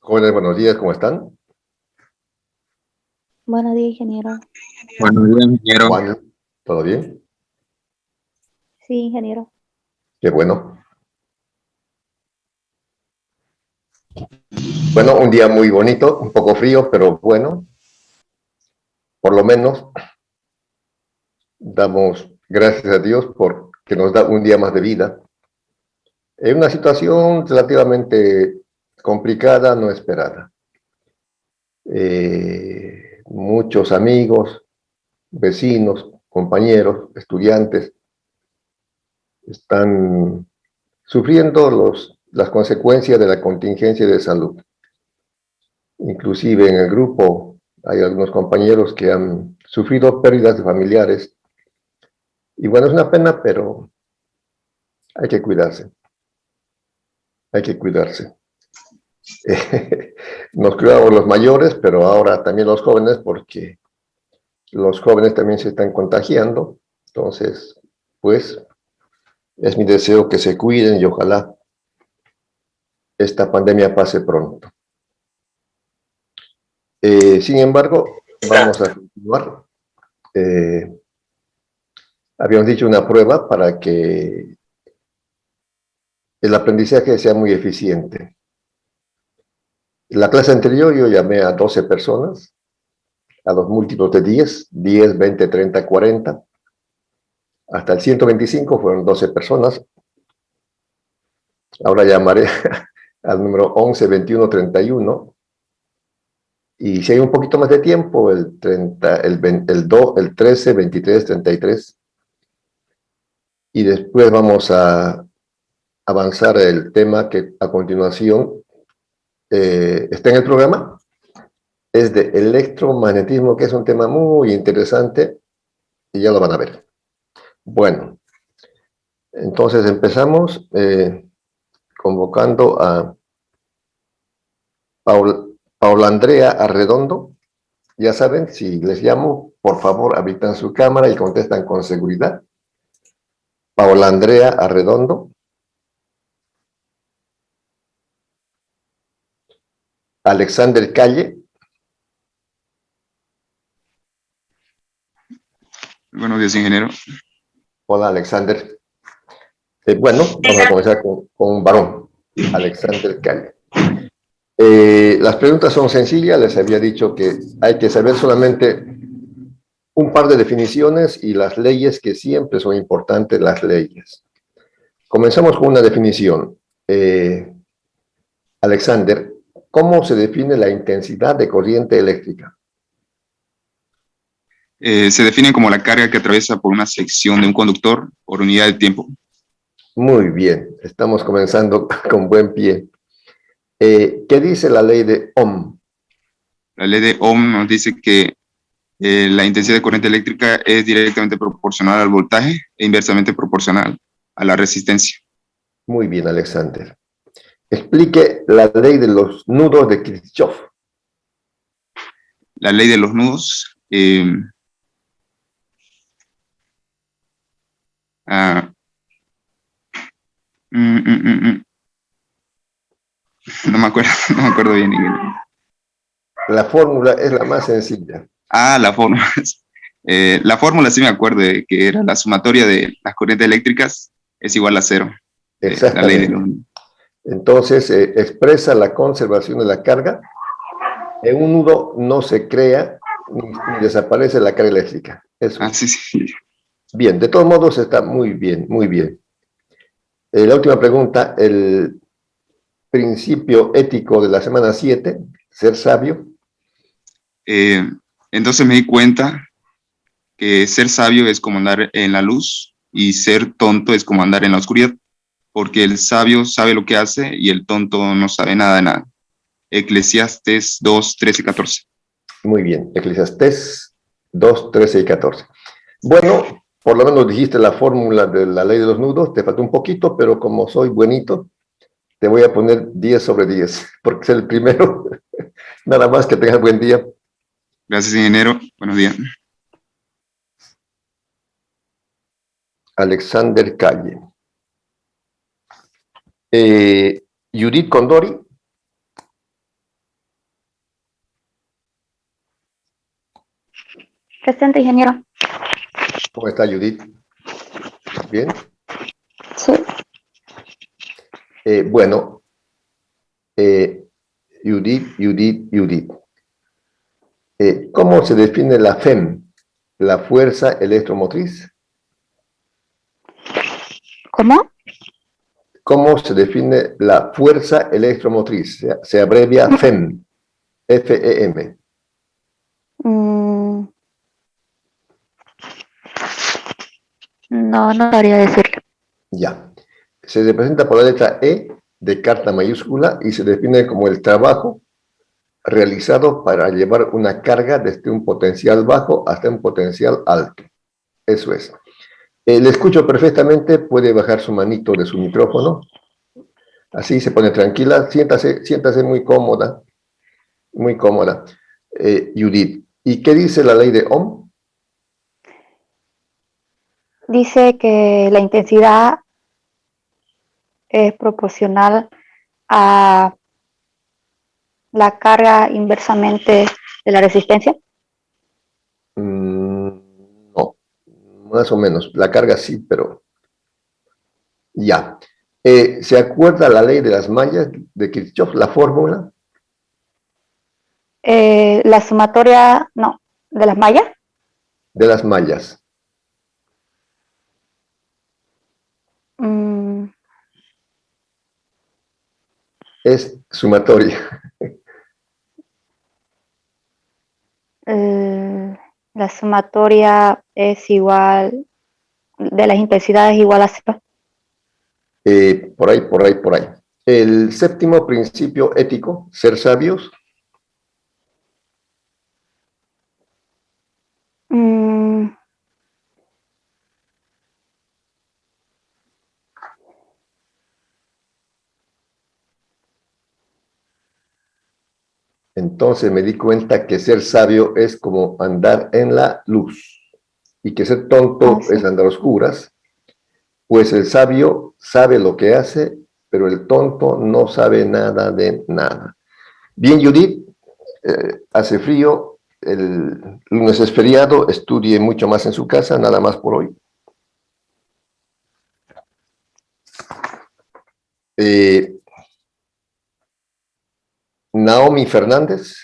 Jóvenes, buenos días, ¿cómo están? Buenos días, ingeniero. Buenos días, ingeniero. Juan, ¿todo bien? Sí, ingeniero. Qué bueno. Bueno, un día muy bonito, un poco frío, pero bueno, por lo menos damos gracias a Dios por que nos da un día más de vida. En una situación relativamente complicada, no esperada. Muchos amigos, vecinos, compañeros, estudiantes están sufriendo las consecuencias de la contingencia de salud. Inclusive en el grupo hay algunos compañeros que han sufrido pérdidas de familiares. Y bueno, es una pena, pero hay que cuidarse. Hay que cuidarse. Nos cuidamos los mayores, pero ahora también los jóvenes, porque los jóvenes también se están contagiando. Entonces, pues, es mi deseo que se cuiden y ojalá esta pandemia pase pronto. Sin embargo, vamos a continuar. Habíamos dicho una prueba para que el aprendizaje sea muy eficiente. En la clase anterior yo llamé a 12 personas, a los múltiplos de 10, 20, 30, 40. Hasta el 125 fueron 12 personas. Ahora llamaré al número 11, 21, 31. Y si hay un poquito más de tiempo, el 30, el 20, el 13, 23, 33. Y después vamos a avanzar el tema que a continuación está en el programa. Es de electromagnetismo, que es un tema muy interesante y ya lo van a ver. Bueno, entonces empezamos convocando a Paula Andrea Arredondo. Ya saben, si les llamo, por favor, habilitan su cámara y contestan con seguridad. Paula Andrea Arredondo. Alexander Calle. Buenos días, ingeniero. Hola, Alexander. Bueno, vamos a comenzar con un varón, Alexander Calle. Las preguntas son sencillas, les había dicho que hay que saber solamente un par de definiciones y las leyes, que siempre son importantes las leyes. Comenzamos con una definición. Alexander, ¿cómo se define la intensidad de corriente eléctrica? Se define como la carga que atraviesa por una sección de un conductor por unidad de tiempo. Muy bien, estamos comenzando con buen pie. ¿Qué dice la ley de Ohm? La ley de Ohm nos dice que la intensidad de corriente eléctrica es directamente proporcional al voltaje e inversamente proporcional a la resistencia. Muy bien, Alexander. Explique la ley de los nudos de Kirchhoff. La ley de los nudos no me acuerdo bien. La fórmula es la más sencilla. La fórmula. La fórmula sí me acuerdo, de que era la sumatoria de las corrientes eléctricas es igual a cero. La ley de los... Entonces, expresa la conservación de la carga. En un nudo no se crea ni desaparece la carga eléctrica. Eso. Sí. Bien, de todos modos está muy bien, muy bien. La última pregunta, el principio ético de la semana 7, ser sabio. Entonces me di cuenta que ser sabio es como andar en la luz y ser tonto es como andar en la oscuridad, porque el sabio sabe lo que hace y el tonto no sabe nada de nada. Eclesiastes 2, 13 y 14. Muy bien, Eclesiastés 2, 13 y 14. Bueno, por lo menos dijiste la fórmula de la ley de los nudos, te faltó un poquito, pero como soy buenito, te voy a poner 10 sobre 10, porque es el primero. Nada más, que tengas buen día. Gracias, ingeniero. Buenos días. Alexander Calle. Judith Condori. Presente, ingeniero. ¿Cómo está Judith? Bien. Sí. Bueno, Judith. ¿Cómo se define la FEM, la fuerza electromotriz? ¿Cómo? ¿Cómo se define la fuerza electromotriz? Se abrevia FEM, F-E-M. Mm, no sabría decirle. Ya. Se representa por la letra E de carta mayúscula y se define como el trabajo realizado para llevar una carga desde un potencial bajo hasta un potencial alto. Eso es. Le escucho perfectamente, puede bajar su manito de su micrófono. Así se pone tranquila, siéntase muy cómoda, muy cómoda. Judith, ¿y qué dice la ley de Ohm? Dice que la intensidad es proporcional a la carga inversamente de la resistencia. No, más o menos. La carga sí, pero ya. ¿Se acuerda la ley de las mallas de Kirchhoff, la fórmula? La sumatoria, no, de las mallas. De las mallas. Mm, Es sumatoria. la sumatoria es igual, de las intensidades igual a cero. Por ahí. El séptimo principio ético, ser sabios. Mm, Entonces me di cuenta que ser sabio es como andar en la luz y que ser tonto sí. es andar a oscuras, pues el sabio sabe lo que hace, pero el tonto no sabe nada de nada. Bien, Judith, hace frío, el lunes es feriado, estudie mucho más en su casa, nada más por hoy. Naomi Fernández.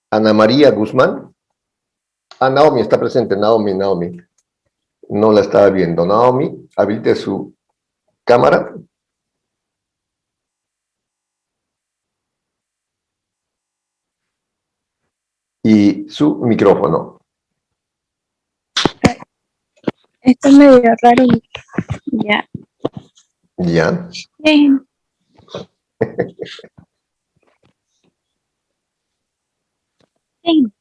Ana María Guzmán. Naomi está presente, Naomi. No la estaba viendo. Naomi, habilite su cámara. Y su micrófono. Esto es medio raro. Ya. Ya. Bien. Bien.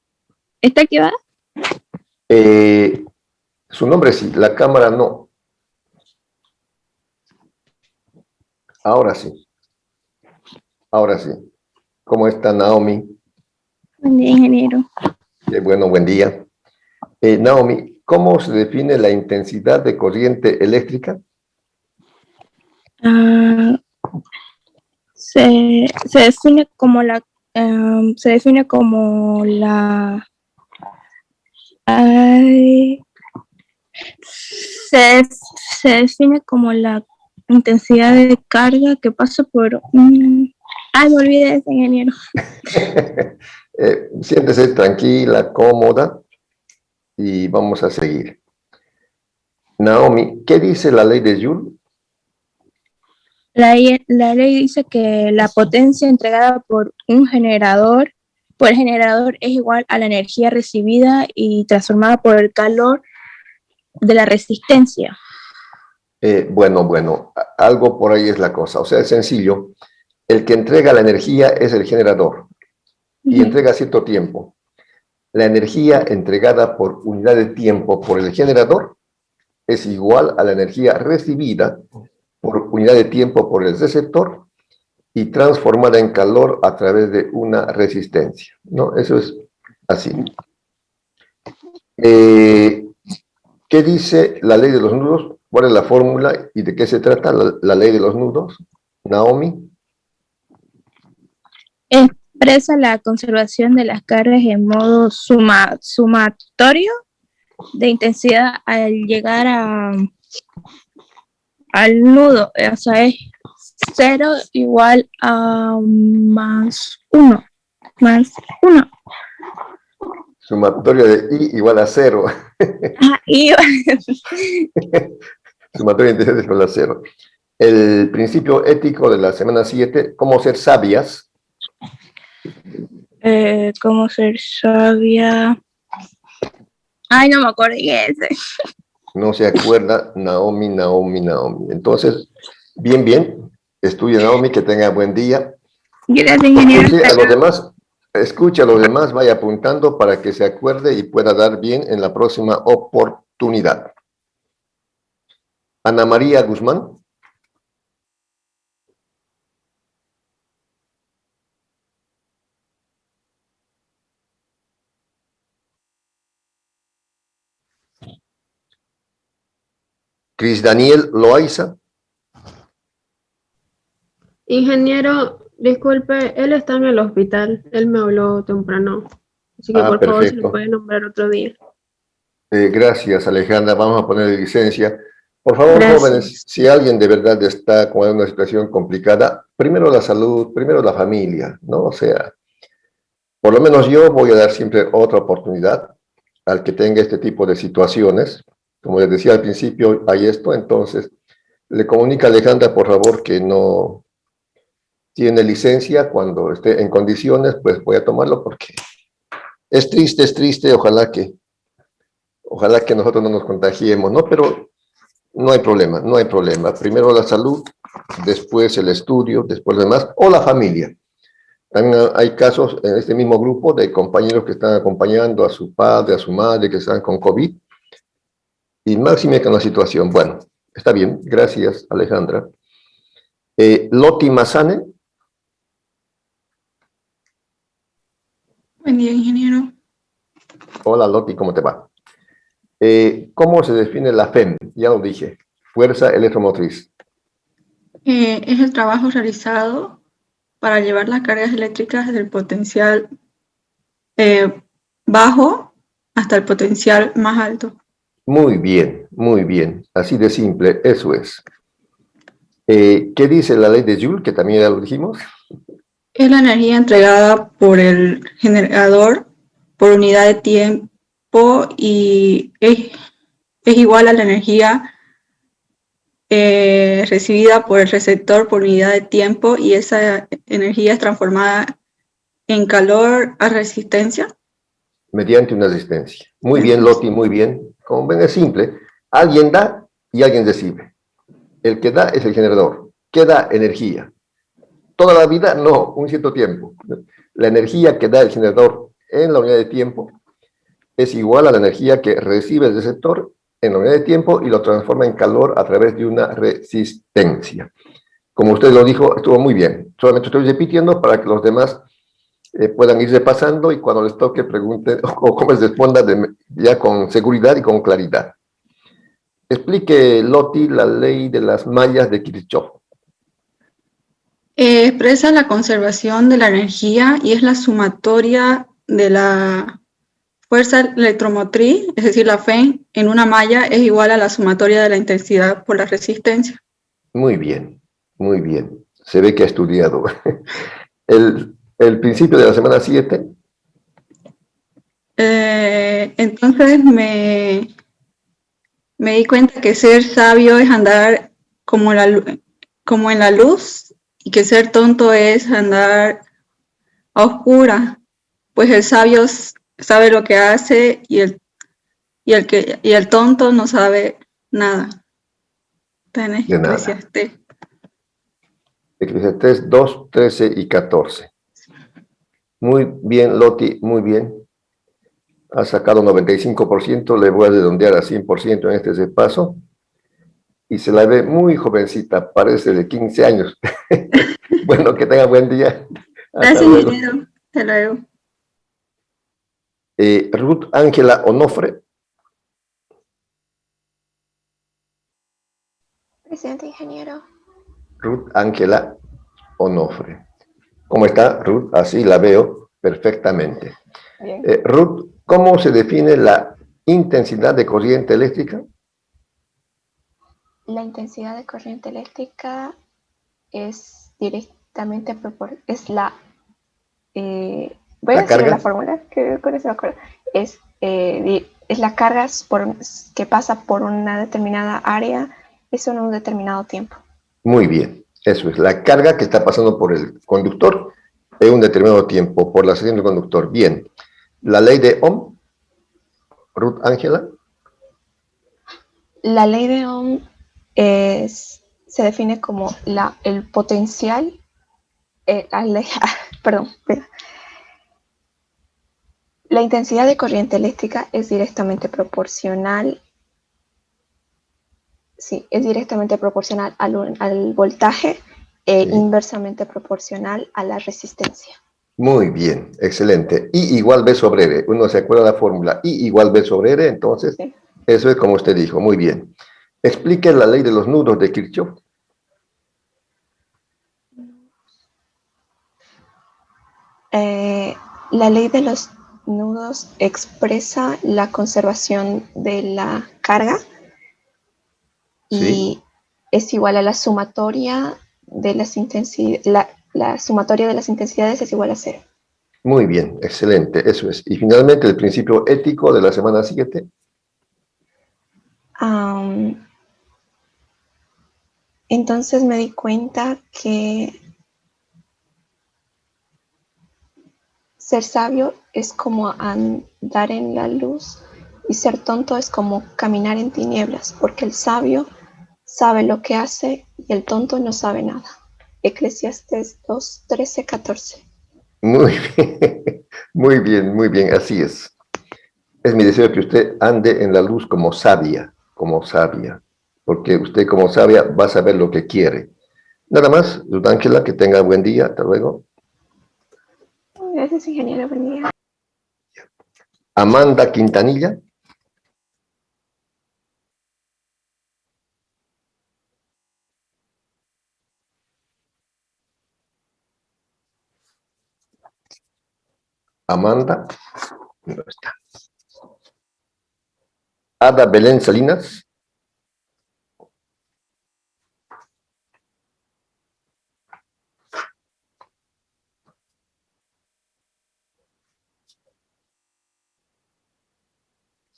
¿Esta qué va? Su nombre sí, la cámara no. Ahora sí. Ahora sí. ¿Cómo está Naomi? Buen día, ingeniero. Bueno, buen día. Naomi, ¿cómo se define la intensidad de corriente eléctrica? Se define como se define como la se define como la intensidad de carga que pasa por un... me olvidé de ese, ingeniero. Siéntese tranquila, cómoda y vamos a seguir. Naomi, ¿qué dice la ley de Joule? La ley dice que la potencia entregada por el generador es igual a la energía recibida y transformada por el calor de la resistencia. Bueno, algo por ahí es la cosa. O sea, es sencillo. El que entrega la energía es el generador y entrega cierto tiempo. La energía entregada por unidad de tiempo por el generador es igual a la energía recibida por unidad de tiempo por el receptor y transformada en calor a través de una resistencia, ¿no? Eso es así. ¿Qué dice la ley de los nudos? ¿Cuál es la fórmula y de qué se trata la ley de los nudos? Naomi. Expresa la conservación de las cargas en modo sumatorio de intensidad al llegar al nudo, o sea, es 0 igual a más 1, más 1. Sumatoria de I igual a 0. Y Sumatoria de intensidad igual a 0. El principio ético de la semana 7, cómo ser sabias. ¿cómo ser sabia? Ay, no me acuerdo de ese. No se acuerda, Naomi. Entonces, bien. Estudia, Naomi, que tenga buen día. Gracias, ingeniero. Escuche a los demás, vaya apuntando para que se acuerde y pueda dar bien en la próxima oportunidad. Ana María Guzmán. Cris Daniel Loaiza. Ingeniero, disculpe, él está en el hospital. Él me habló temprano. Así que por favor, se le Perfecto. puede nombrar otro día. Gracias, Alejandra. Vamos a poner licencia. Por favor, Gracias. jóvenes, si alguien de verdad está con una situación complicada, primero la salud, primero la familia, ¿no? O sea, por lo menos yo voy a dar siempre otra oportunidad al que tenga este tipo de situaciones. Como les decía al principio, hay esto, entonces le comunica a Alejandra, por favor, que no tiene licencia. Cuando esté en condiciones, pues voy a tomarlo porque es triste, ojalá que nosotros no nos contagiemos, ¿no? Pero no hay problema. Primero la salud, después el estudio, después lo demás, o la familia. También hay casos en este mismo grupo de compañeros que están acompañando a su padre, a su madre, que están con COVID, y máxime con la situación. Bueno, está bien, gracias, Alejandra. Loti Mazane. Buen día, ingeniero. Hola, Loti, ¿cómo te va? ¿Cómo se define la FEM? Ya lo dije, fuerza electromotriz. Es el trabajo realizado para llevar las cargas eléctricas del potencial bajo hasta el potencial más alto. Muy bien, así de simple, eso es. ¿Qué dice la ley de Joule? Que también ya lo dijimos. Es la energía entregada por el generador por unidad de tiempo y es igual a la energía recibida por el receptor por unidad de tiempo, y esa energía es transformada en calor a resistencia. Mediante una resistencia. Muy bien, Loti, muy bien. Como ven, es simple. Alguien da y alguien recibe. El que da es el generador. ¿Qué da? Energía. Toda la vida, no, un cierto tiempo. La energía que da el generador en la unidad de tiempo es igual a la energía que recibe el receptor en la unidad de tiempo y lo transforma en calor a través de una resistencia. Como usted lo dijo, estuvo muy bien. Solamente estoy repitiendo para que los demás puedan ir repasando y cuando les toque pregunten o cómo les responda ya con seguridad y con claridad. Explique, Loti, la ley de las mallas de Kirchhoff. Expresa la conservación de la energía y es la sumatoria de la fuerza electromotriz, es decir, la Fe, en una malla es igual a la sumatoria de la intensidad por la resistencia. Muy bien. Se ve que ha estudiado. El principio de la semana 7. Entonces me di cuenta que ser sabio es andar como en la luz, y que ser tonto es andar a oscuras, pues el sabio sabe lo que hace y el tonto no sabe nada. Está en De nada. Eclesiastés. Eclesiastés 2, 13 y 14. Muy bien, Loti, muy bien. Ha sacado 95%, le voy a redondear a 100% en este repaso. Y se la ve muy jovencita, parece de 15 años. Bueno, que tenga buen día. Hasta Gracias, luego. ingeniero. Hasta luego. Ruth Ángela Onofre. Presente, ingeniero. Ruth Ángela Onofre. ¿Cómo está, Ruth? Así la veo perfectamente. Bien. Ruth, ¿cómo se define la intensidad de corriente eléctrica? La intensidad de corriente eléctrica es directamente proporcional. Es la. Voy a ¿La decir carga? la fórmula, que con eso me acuerdo. Es la carga que pasa por una determinada área, eso en un determinado tiempo. Muy bien, eso es. La carga que está pasando por el conductor en un determinado tiempo, por la sección del conductor. Bien. La ley de Ohm, Ruth Ángela. La ley de Ohm se define como el potencial. Perdón. La intensidad de corriente eléctrica es directamente proporcional. Sí, es directamente proporcional al voltaje e Sí. inversamente proporcional a la resistencia. Muy bien, excelente. I igual B sobre R. Uno se acuerda de la fórmula I igual B sobre R, entonces Sí. eso es como usted dijo. Muy bien. Explique la ley de los nudos de Kirchhoff. La ley de los nudos expresa la conservación de la carga y Sí. es igual a la sumatoria de las intensidades. La sumatoria de las intensidades es igual a 0. Muy bien, excelente, eso es. Y finalmente el principio ético de la semana 7. Entonces me di cuenta que ser sabio es como andar en la luz y ser tonto es como caminar en tinieblas, porque el sabio sabe lo que hace y el tonto no sabe nada. Eclesiastés 2, 13, 14. Muy bien, así es. Es mi deseo que usted ande en la luz como sabia, porque usted como sabia va a saber lo que quiere. Nada más, Ruth Ángela, que tenga buen día, hasta luego. Gracias, ingeniero. Buen día. Amanda Quintanilla. Amanda, no está. Ada Belén Salinas.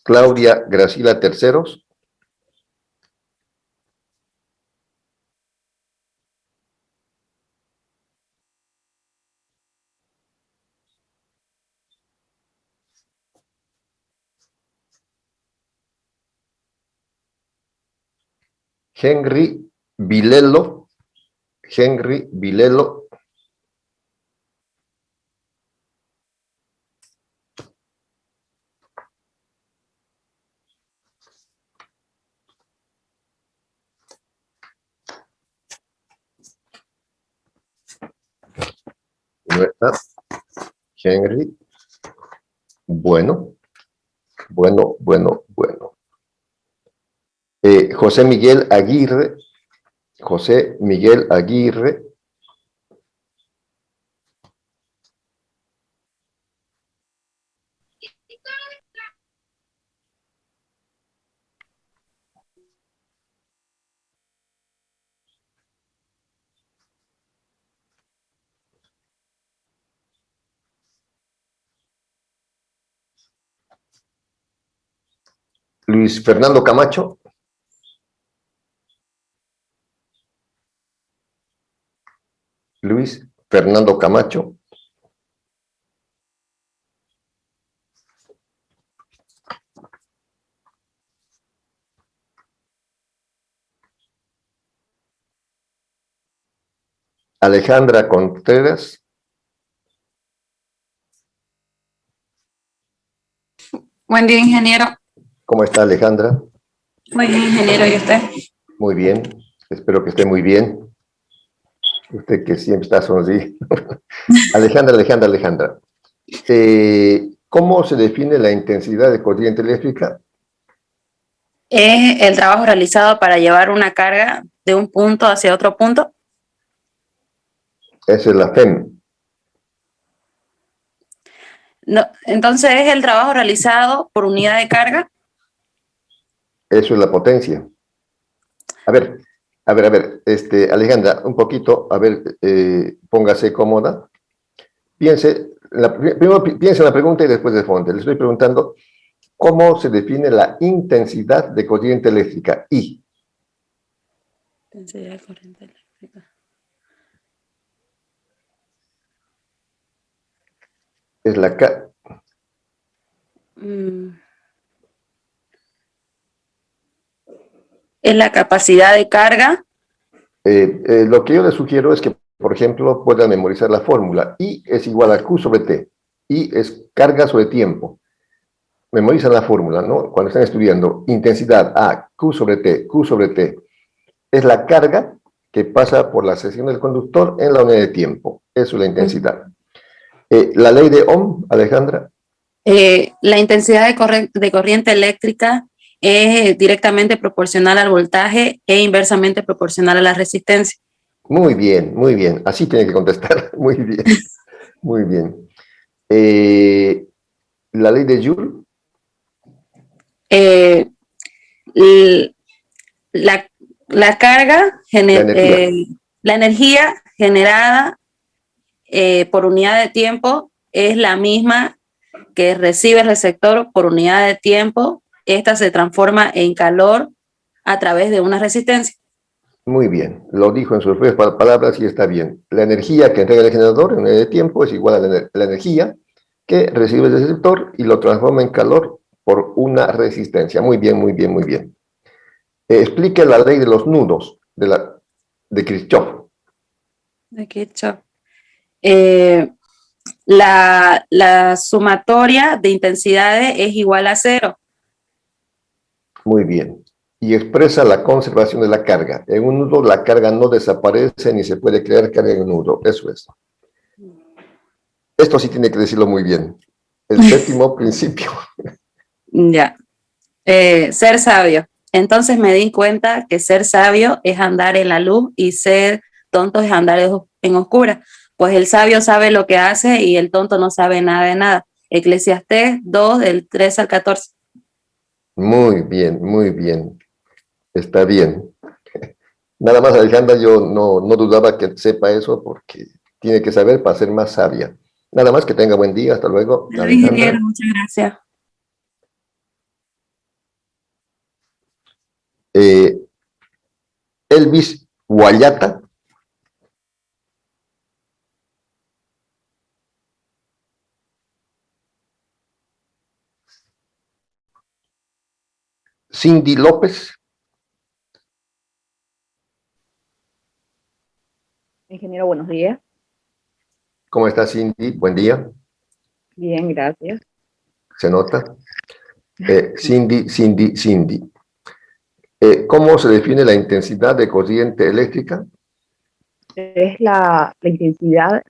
Claudia Gracila Terceros. Henry Vilelo. No está. Henry. Bueno. José Miguel Aguirre. Luis Fernando Camacho. Luis Fernando Camacho. Alejandra Contreras. Buen día, ingeniero. ¿Cómo está, Alejandra? Muy bien, ingeniero, ¿y usted? Muy bien. Espero que esté muy bien. Usted que siempre está sonriendo. Alejandra. ¿Cómo se define la intensidad de corriente eléctrica? Es el trabajo realizado para llevar una carga de un punto hacia otro punto. Esa es la FEM. No, entonces es el trabajo realizado por unidad de carga. Eso es la potencia. A ver, Alejandra, un poquito, a ver, póngase cómoda. Primero piense en la pregunta y después responde. Le estoy preguntando cómo se define la intensidad de corriente eléctrica, I. Intensidad de corriente eléctrica. Es la K. Es la capacidad de carga. Lo que yo les sugiero es que, por ejemplo, puedan memorizar la fórmula. I es igual a Q sobre T. I es carga sobre tiempo. Memorizan la fórmula, ¿no? Cuando están estudiando, intensidad A, Q sobre T, Q sobre T. Es la carga que pasa por la sección del conductor en la unidad de tiempo. Eso es la intensidad. La ley de Ohm, Alejandra. La intensidad de corriente eléctrica es directamente proporcional al voltaje e inversamente proporcional a la resistencia. Muy bien, muy bien. Así tiene que contestar. Muy bien, muy bien. La ley de Joule. La carga, la energía generada por unidad de tiempo es la misma que recibe el receptor por unidad de tiempo. Esta se transforma en calor a través de una resistencia. Muy bien, lo dijo en sus propias palabras y está bien. La energía que entrega el generador en unidad de tiempo es igual a la energía que recibe el receptor y lo transforma en calor por una resistencia. Muy bien, muy bien, muy bien. Explique la ley de los nudos de Kirchhoff. De Kirchhoff. La sumatoria de intensidades es igual a 0. Muy bien. Y expresa la conservación de la carga. En un nudo la carga no desaparece ni se puede crear carga en un nudo. Eso es. Esto sí tiene que decirlo muy bien. El séptimo principio. Ya. Ser sabio. Entonces me di cuenta que ser sabio es andar en la luz y ser tonto es andar en oscura. Pues el sabio sabe lo que hace y el tonto no sabe nada de nada. Eclesiastés 2, del 13 al 14. Muy bien, muy bien. Está bien. Nada más, Alejandra, yo no dudaba que sepa eso porque tiene que saber para ser más sabia. Nada más, que tenga buen día. Hasta luego, Alejandra. Muchas gracias. Elvis Guayata. Cindy López. Ingeniero, buenos días. ¿Cómo está, Cindy? Buen día. Bien, gracias. ¿Se nota? Cindy. ¿Cómo se define la intensidad de corriente eléctrica? Es la intensidad,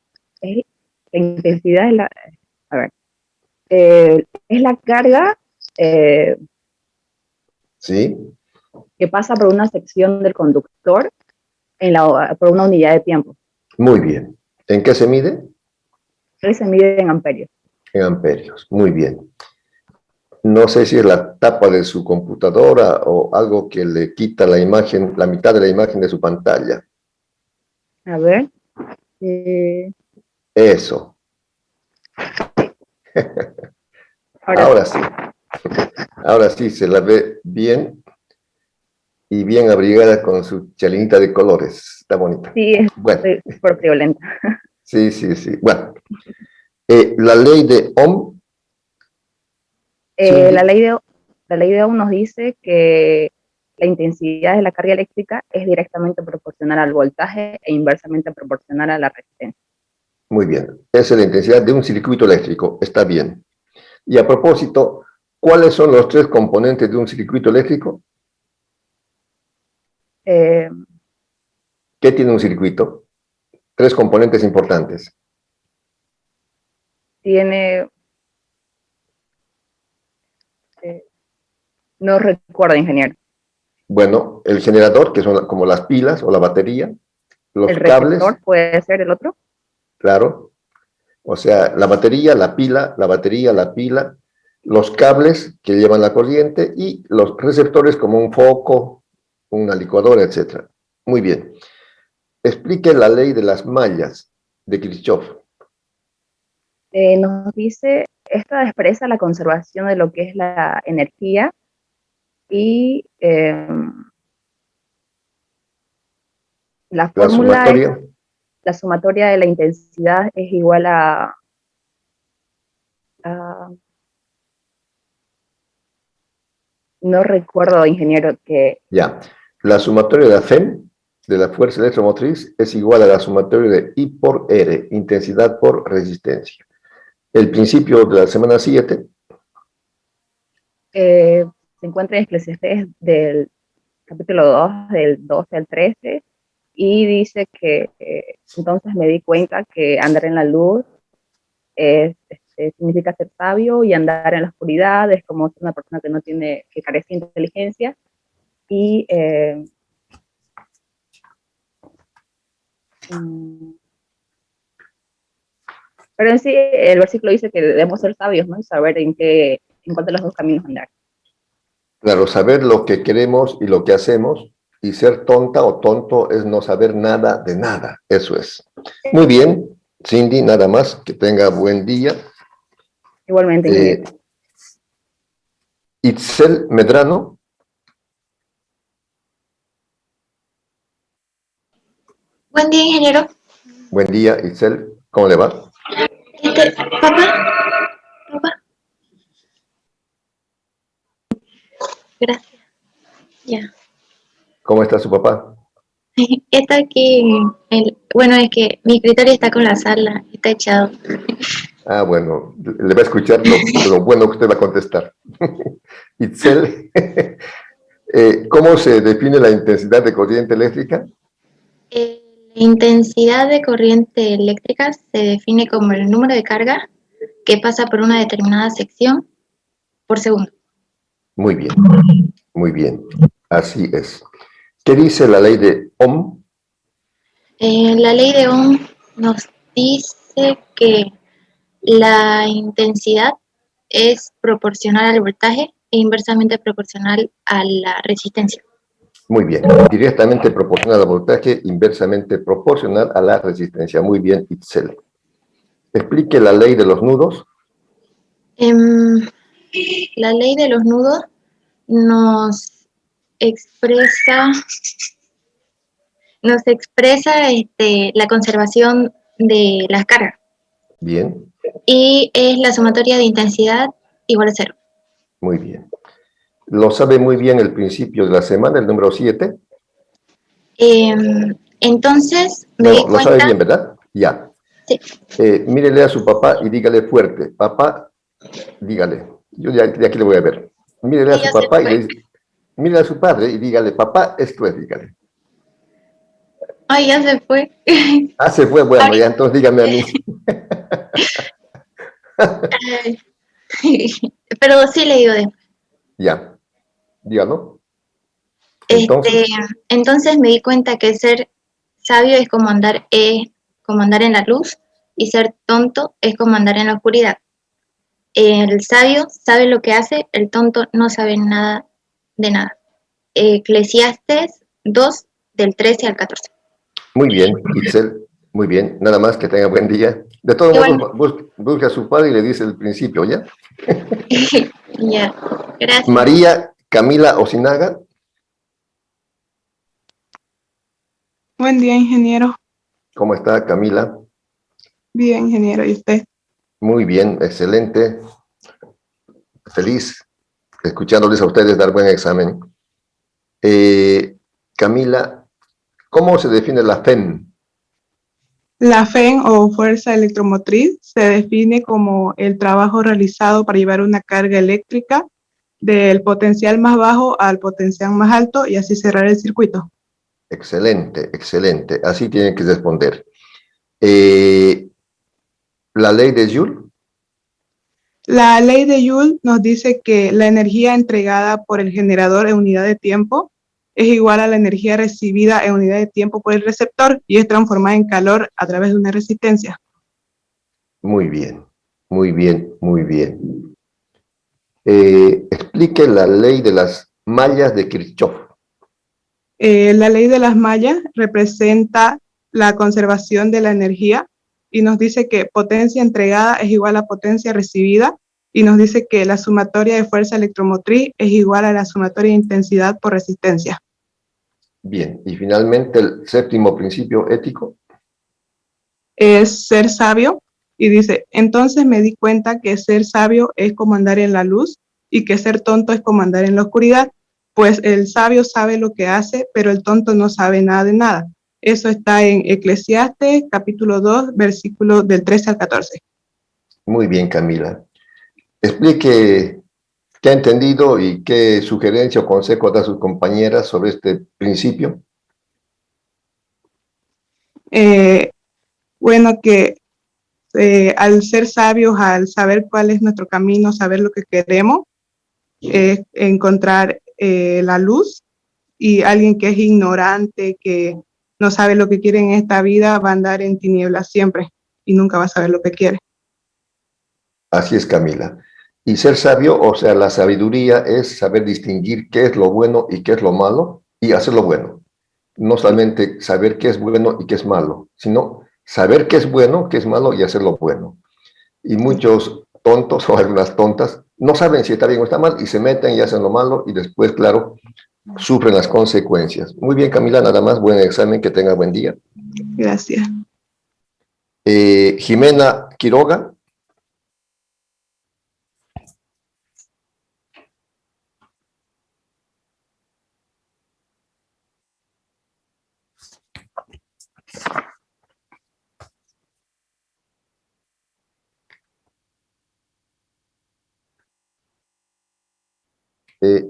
a ver, es la carga Sí. que pasa por una sección del conductor por una unidad de tiempo. Muy bien. ¿En qué se mide? Él se mide en amperios. En amperios. Muy bien. No sé si es la tapa de su computadora o algo que le quita la imagen, la mitad de la imagen de su pantalla. A ver. Eso. Ahora sí. Ahora sí, se la ve bien y bien abrigada con su chalinita de colores. Está bonita. Sí, bueno. es por violenta. Sí. Bueno. La ley de Ohm. La ley de Ohm nos dice que la intensidad de la carga eléctrica es directamente proporcional al voltaje e inversamente proporcional a la resistencia. Muy bien. Esa es la intensidad de un circuito eléctrico. Está bien. Y a propósito, ¿cuáles son los 3 componentes de un circuito eléctrico? ¿Qué tiene un circuito? 3 componentes importantes. Tiene... no recuerdo, ingeniero. Bueno, el generador, que son como las pilas o la batería, los ¿El cables, receptor puede ser el otro? claro. O sea, la batería, la pila, la batería, la pila, los cables que llevan la corriente y los receptores como un foco, una licuadora, etc. Muy bien. Explique la ley de las mallas de Kirchhoff. Nos dice, esta expresa la conservación de lo que es la energía y la fórmula es, la sumatoria de la intensidad es igual a no recuerdo, ingeniero, que... Ya, la sumatoria de la FEM, de la fuerza electromotriz, es igual a la sumatoria de I por R, intensidad por resistencia. El principio de la semana 7. Se encuentra en Eclesiastés del capítulo 2, del 12 al 13, y dice que entonces me di cuenta que andar en la luz significa ser sabio, y andar en la oscuridad es como ser una persona que no tiene, que carece de inteligencia, y pero en sí el versículo dice que debemos ser sabios, ¿no? Y saber en cuál de los dos caminos andar. Claro, saber lo que queremos y lo que hacemos, y ser tonta o tonto es no saber nada de nada. Eso es. Muy bien, Cindy, nada más. Que tenga buen día. Igualmente, ingeniero. Itzel Medrano. Buen día, ingeniero. Buen día, Itzel. ¿Cómo le va? Papá. Gracias. Ya. ¿Cómo está su papá? Está aquí. Bueno, es que mi escritorio está con la sala, está echado. Ah, bueno, le va a escuchar lo bueno que usted va a contestar. Itzel, ¿cómo se define la intensidad de corriente eléctrica? La intensidad de corriente eléctrica se define como el número de carga que pasa por una determinada sección por segundo. Muy bien, muy bien. Así es. ¿Qué dice la ley de Ohm? La ley de Ohm nos dice que la intensidad es proporcional al voltaje e inversamente proporcional a la resistencia. Muy bien. Directamente proporcional al voltaje, inversamente proporcional a la resistencia. Muy bien, Itzel. Explique la ley de los nudos. La ley de los nudos nos expresa la conservación de las cargas. Bien. Y es la sumatoria de intensidad igual a 0. Muy bien. Lo sabe muy bien el principio de la semana, el número 7. Entonces, Lo sabe bien, ¿verdad? Ya. Sí. Mírele a su papá y dígale fuerte. Papá, dígale. Yo de aquí le voy a ver. Mírele a su papá y le dice, mírele a su padre y dígale, papá, esto es, dígale. Ay, ya se fue. Ah, se fue, bueno, ya, entonces dígame a mí. Pero sí le digo después. Ya, dígalo. Entonces me di cuenta que ser sabio es como andar en la luz, y ser tonto es como andar en la oscuridad. El sabio sabe lo que hace, el tonto no sabe nada de nada. Eclesiastés 2, del 13 al 14. Muy bien, Itzel, muy bien. Nada más, que tenga buen día. De todos modos, busque a su padre y le dice el principio, ¿ya? Ya, gracias. María Camila Osinaga. Buen día, ingeniero. ¿Cómo está, Camila? Bien, ingeniero, ¿y usted? Muy bien, excelente. Feliz escuchándoles a ustedes dar buen examen. Camila, ¿cómo se define la FEM? La FEM, o fuerza electromotriz, se define como el trabajo realizado para llevar una carga eléctrica del potencial más bajo al potencial más alto y así cerrar el circuito. Excelente, excelente. Así tienen que responder. ¿La ley de Joule? La ley de Joule nos dice que la energía entregada por el generador en unidad de tiempo es igual a la energía recibida en unidad de tiempo por el receptor y es transformada en calor a través de una resistencia. Muy bien, muy bien, muy bien. Explique la ley de las mallas de Kirchhoff. La ley de las mallas representa la conservación de la energía y nos dice que potencia entregada es igual a potencia recibida y nos dice que la sumatoria de fuerza electromotriz es igual a la sumatoria de intensidad por resistencia. Bien, y finalmente el séptimo principio ético. Es ser sabio y dice, entonces me di cuenta que ser sabio es como andar en la luz y que ser tonto es como andar en la oscuridad, pues el sabio sabe lo que hace, pero el tonto no sabe nada de nada. Eso está en Eclesiastes, capítulo 2, versículo del 13 al 14. Muy bien, Camila. Explique qué ha entendido y qué sugerencia o consejo da a sus compañeras sobre este principio. Bueno, que al ser sabios, al saber cuál es nuestro camino, saber lo que queremos, encontrar la luz, y alguien que es ignorante, que no sabe lo que quiere en esta vida, va a andar en tinieblas siempre y nunca va a saber lo que quiere. Así es, Camila. Y ser sabio, o sea, la sabiduría es saber distinguir qué es lo bueno y qué es lo malo y hacer lo bueno. No solamente saber qué es bueno y qué es malo, sino saber qué es bueno, qué es malo y hacer lo bueno. Y muchos tontos o algunas tontas no saben si está bien o está mal y se meten y hacen lo malo y después, claro, sufren las consecuencias. Muy bien, Camila, nada más, buen examen, que tenga buen día. Gracias. Jimena Quiroga.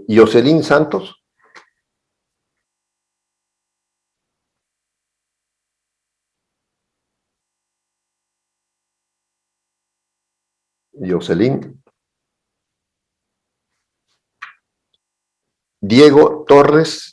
Yoselín Santos. Yoselín. Diego Torres.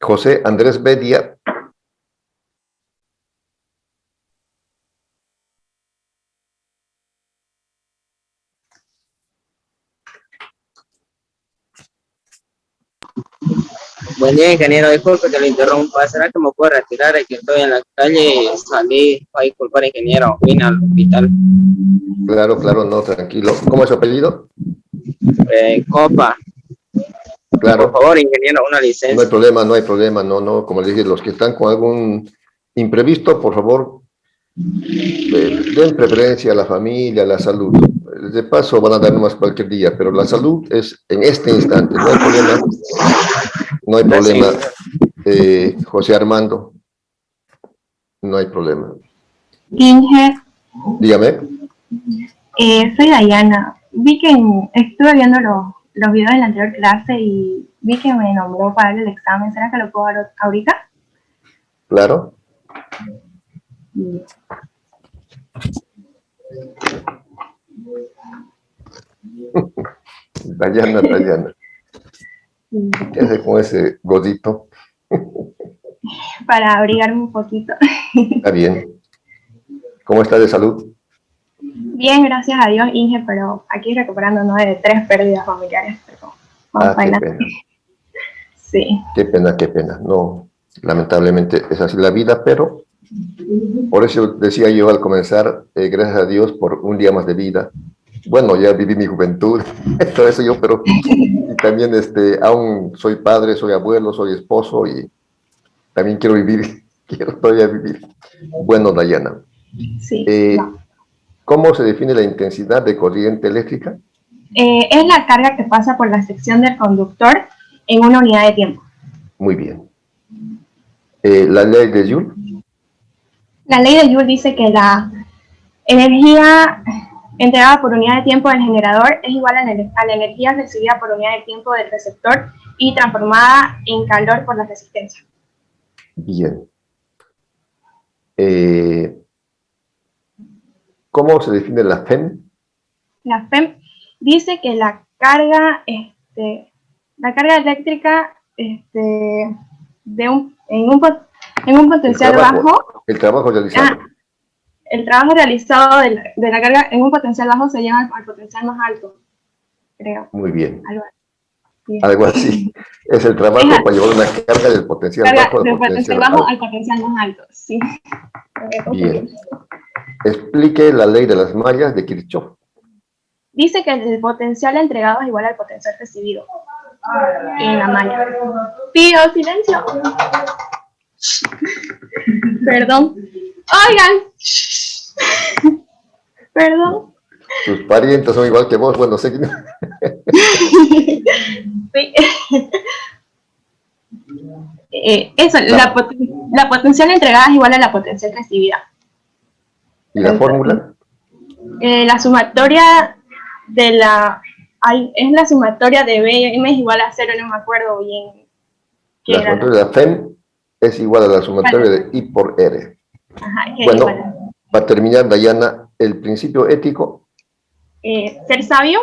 José Andrés Bedia. Buen día, ingeniero. Disculpe que lo interrumpa. ¿Será que me puedo retirar? Es que estoy en la calle y salí. A disculpar, ingeniero. Vine al hospital. Claro, claro, no, tranquilo. ¿Cómo es su apellido? Copa. Claro. Por favor, ingeniero, una licencia. No hay problema, no hay problema. No, no, como les dije, los que están con algún imprevisto, por favor, den preferencia a la familia, a la salud. De paso van a dar nomás cualquier día, pero la salud es en este instante. No hay problema. No hay problema, José Armando. No hay problema. Inge, Dígame. soy Dayana. Vi que estuve viendo los videos de la anterior clase y vi que me nombró para el examen. ¿Será que lo puedo dar ahorita? Claro. Dayana. ¿Qué hace con ese godito? Para abrigarme un poquito. Está bien. ¿Cómo está de salud? Bien, gracias a Dios, Inge, pero aquí recuperándonos de 3 pérdidas familiares. Pero vamos qué adelante. pena. Sí. Qué pena, qué pena. No, lamentablemente es así la vida, pero por eso decía yo al comenzar, gracias a Dios por un día más de vida. Bueno, ya viví mi juventud, todo eso yo, pero y también aún soy padre, soy abuelo, soy esposo y también quiero vivir, quiero todavía vivir. Bueno, Dayana, Sí. ¿cómo se define la intensidad de corriente eléctrica? Es la carga que pasa por la sección del conductor en una unidad de tiempo. Muy bien. ¿La ley de Joule? La ley de Joule dice que la energía entregada por unidad de tiempo del generador es igual a la energía recibida por unidad de tiempo del receptor y transformada en calor por la resistencia. Bien. ¿Cómo se define la FEM? La FEM dice que la carga eléctrica en un potencial bajo. El trabajo realizado. El trabajo realizado de la carga en un potencial bajo se lleva al potencial más alto, creo. Muy bien. Sí. Algo así. Es el trabajo para llevar una carga del potencial bajo al potencial alto. Al potencial más alto, sí. Bien. Explique la ley de las mallas de Kirchhoff. Dice que el potencial entregado es igual al potencial recibido en la malla. Pido silencio. Perdón. Oigan. Perdón. Tus parientes son igual que vos, bueno, sé que... Sí. La potencial entregada es igual a la potencial recibida. ¿Y la fórmula? La sumatoria de es la sumatoria de BM es igual a 0, no me acuerdo bien. La sumatoria de la FEM es igual a la sumatoria de I por R. Ajá, bueno, para terminar, Dayana, el principio ético. Ser sabio,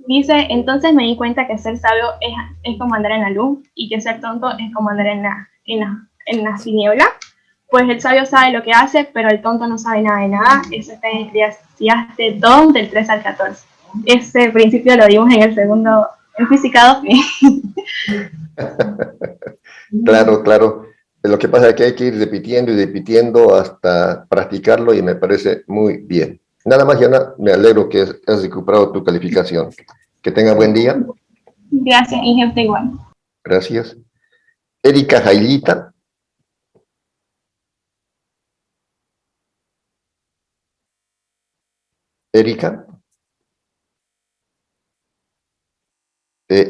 dice, entonces me di cuenta que ser sabio es como andar en la luz y que ser tonto es como andar en la tiniebla. Pues el sabio sabe lo que hace, pero el tonto no sabe nada de nada. Eso está en Eclesiastes 2, del 3 al 14. Ese principio lo dimos en el segundo, en Física 2. Claro, claro. Lo que pasa es que hay que ir repitiendo y repitiendo hasta practicarlo y me parece muy bien. Nada más, Yana, me alegro que has recuperado tu calificación. Que tenga buen día. Gracias, y jefe igual. Gracias. Erika Jailita. Erika.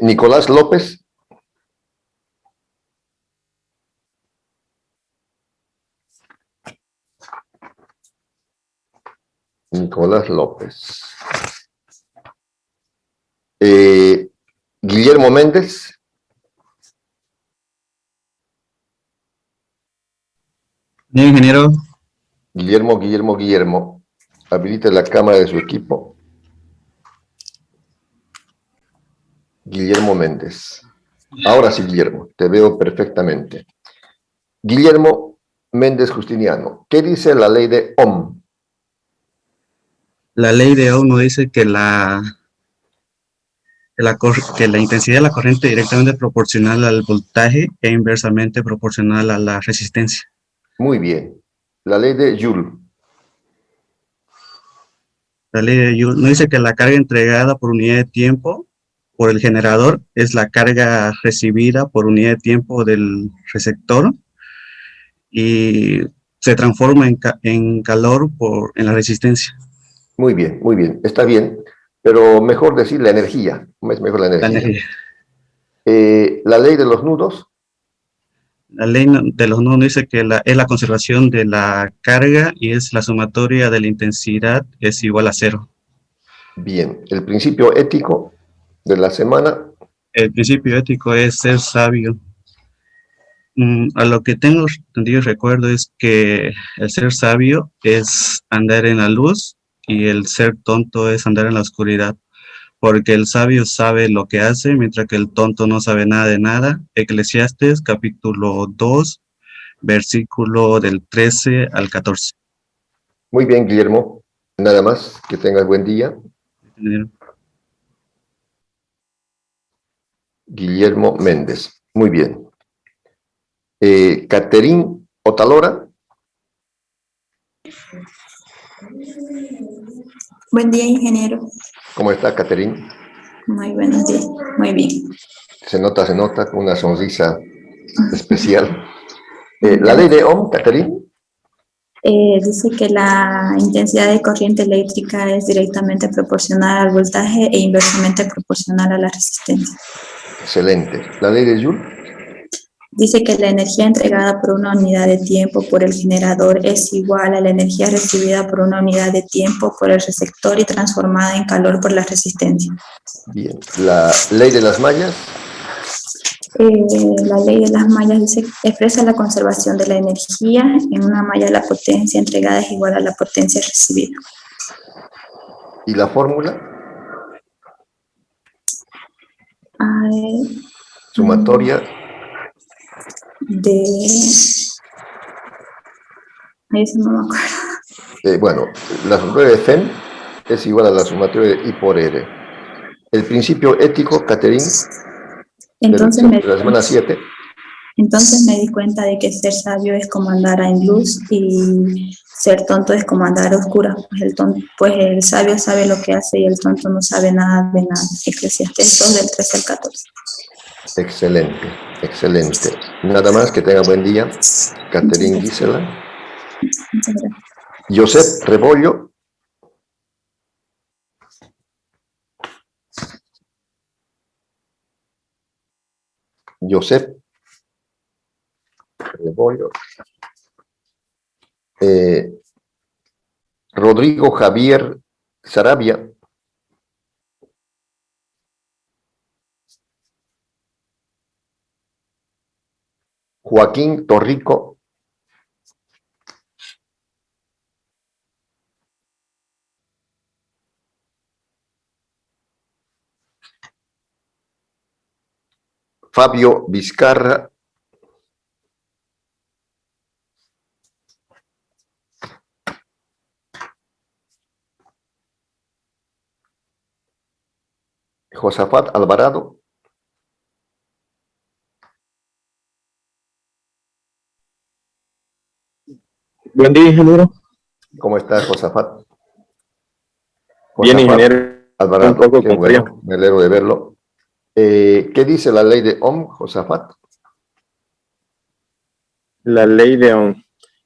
Nicolás López. Nicolás López. Guillermo Méndez. Bien, ingeniero. Guillermo. Habilite la cámara de su equipo. Guillermo Méndez. Ahora sí, Guillermo, te veo perfectamente. Guillermo Méndez Justiniano, ¿qué dice la ley de Ohm? La ley de Ohm nos dice que la intensidad de la corriente es directamente proporcional al voltaje e inversamente proporcional a la resistencia. Muy bien. La ley de Joule. La ley de Joule nos dice que la carga entregada por unidad de tiempo por el generador es la carga recibida por unidad de tiempo del receptor y se transforma en calor en la resistencia. Muy bien, está bien, pero mejor decir la energía, es mejor la energía. La ley de los nudos. La ley de los nudos dice que es la conservación de la carga y es la sumatoria de la intensidad es igual a 0. Bien, el principio ético de la semana. El principio ético es ser sabio. A lo que tengo entendido y recuerdo es que el ser sabio es andar en la luz y el ser tonto es andar en la oscuridad, porque el sabio sabe lo que hace, mientras que el tonto no sabe nada de nada. Eclesiastes capítulo 2, versículo del 13 al 14. Muy bien, Guillermo. Nada más, que tengas buen día. Guillermo Méndez. Muy bien. Caterín Otalora. Buen día, ingeniero. ¿Cómo está, Caterín? Muy buenos días. Muy bien. Se nota, con una sonrisa especial. La ley de Ohm, Caterín. Dice que la intensidad de corriente eléctrica es directamente proporcional al voltaje e inversamente proporcional a la resistencia. Excelente. La ley de Joule. Dice que la energía entregada por una unidad de tiempo por el generador es igual a la energía recibida por una unidad de tiempo por el receptor y transformada en calor por la resistencia. Bien. La ley de las mallas. La ley de las mallas dice, expresa la conservación de la energía. En una malla la potencia entregada es igual a la potencia recibida. ¿Y la fórmula? Sumatoria. Ahí eso no me acuerdo. Bueno, la sumatoria de FEM es igual a la sumatoria de I por R. El principio ético, Catherine, Entonces de la semana 7. Entonces me di cuenta de que ser sabio es como andar en luz y ser tonto es como andar a oscuras. Pues el sabio sabe lo que hace y el tonto no sabe nada de nada. Eclesiastés 2 del 13 al 14. Excelente, excelente. Nada más, que tenga buen día. Catherine Gisela. Muchas gracias. Josep Rebollo. Josep Rebollo. Rodrigo Javier Sarabia. Joaquín Torrico. Fabio Vizcarra. Josafat Alvarado. Buen día, ingeniero. ¿Cómo estás, Josafat? Bien, ingeniero. Alvarado, Un poco qué con bueno, frío. me alegro de verlo. ¿Qué dice la ley de Ohm, Josafat? La ley de Ohm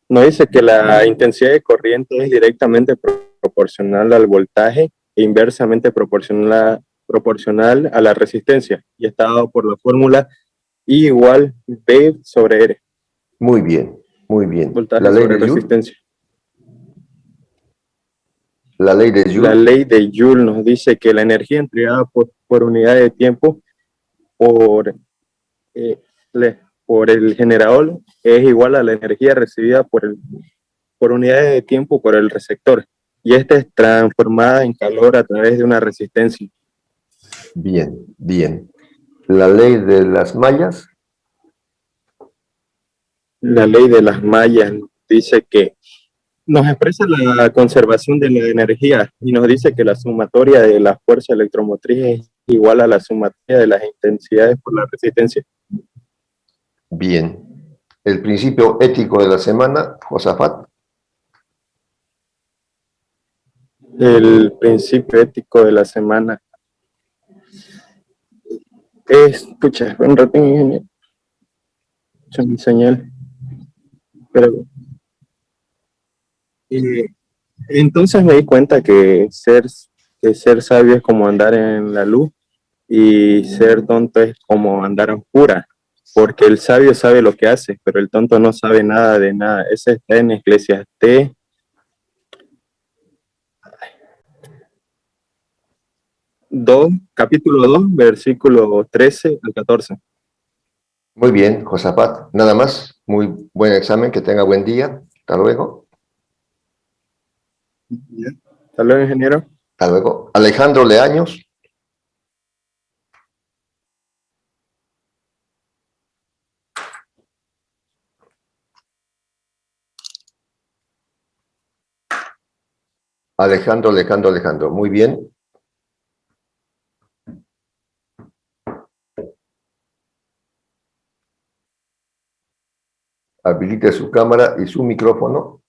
nos dice que la intensidad de corriente es directamente proporcional al voltaje e inversamente proporcional a la resistencia, y está dado por la fórmula I igual V sobre R. Muy bien, muy bien. Voltaje La ley sobre de Joule. resistencia. La ley de Joule. La ley de Joule nos dice que la energía entregada por unidad de tiempo por el generador es igual a la energía recibida por unidades de tiempo por el receptor, y esta es transformada en calor a través de una resistencia. Bien, bien. La ley de las mallas. La ley de las mallas dice que nos expresa la conservación de la energía y nos dice que la sumatoria de la fuerza electromotriz es igual a la sumatoria de las intensidades por la resistencia. Bien. El principio ético de la semana, Josafat. El principio ético de la semana es, pucha, un rato, mi señal, pero entonces me di cuenta que ser sabio es como andar en la luz y ser tonto es como andar a oscura, porque el sabio sabe lo que hace, pero el tonto no sabe nada de nada. Ese está en Eclesiastés 2, capítulo 2, versículo 13 al 14. Muy bien, Josafat. Nada más. Muy buen examen. Que tenga buen día. Hasta luego. Hasta luego, ingeniero. Hasta luego. Alejandro Leaños. Alejandro. Muy bien. Habilite su cámara y su micrófono.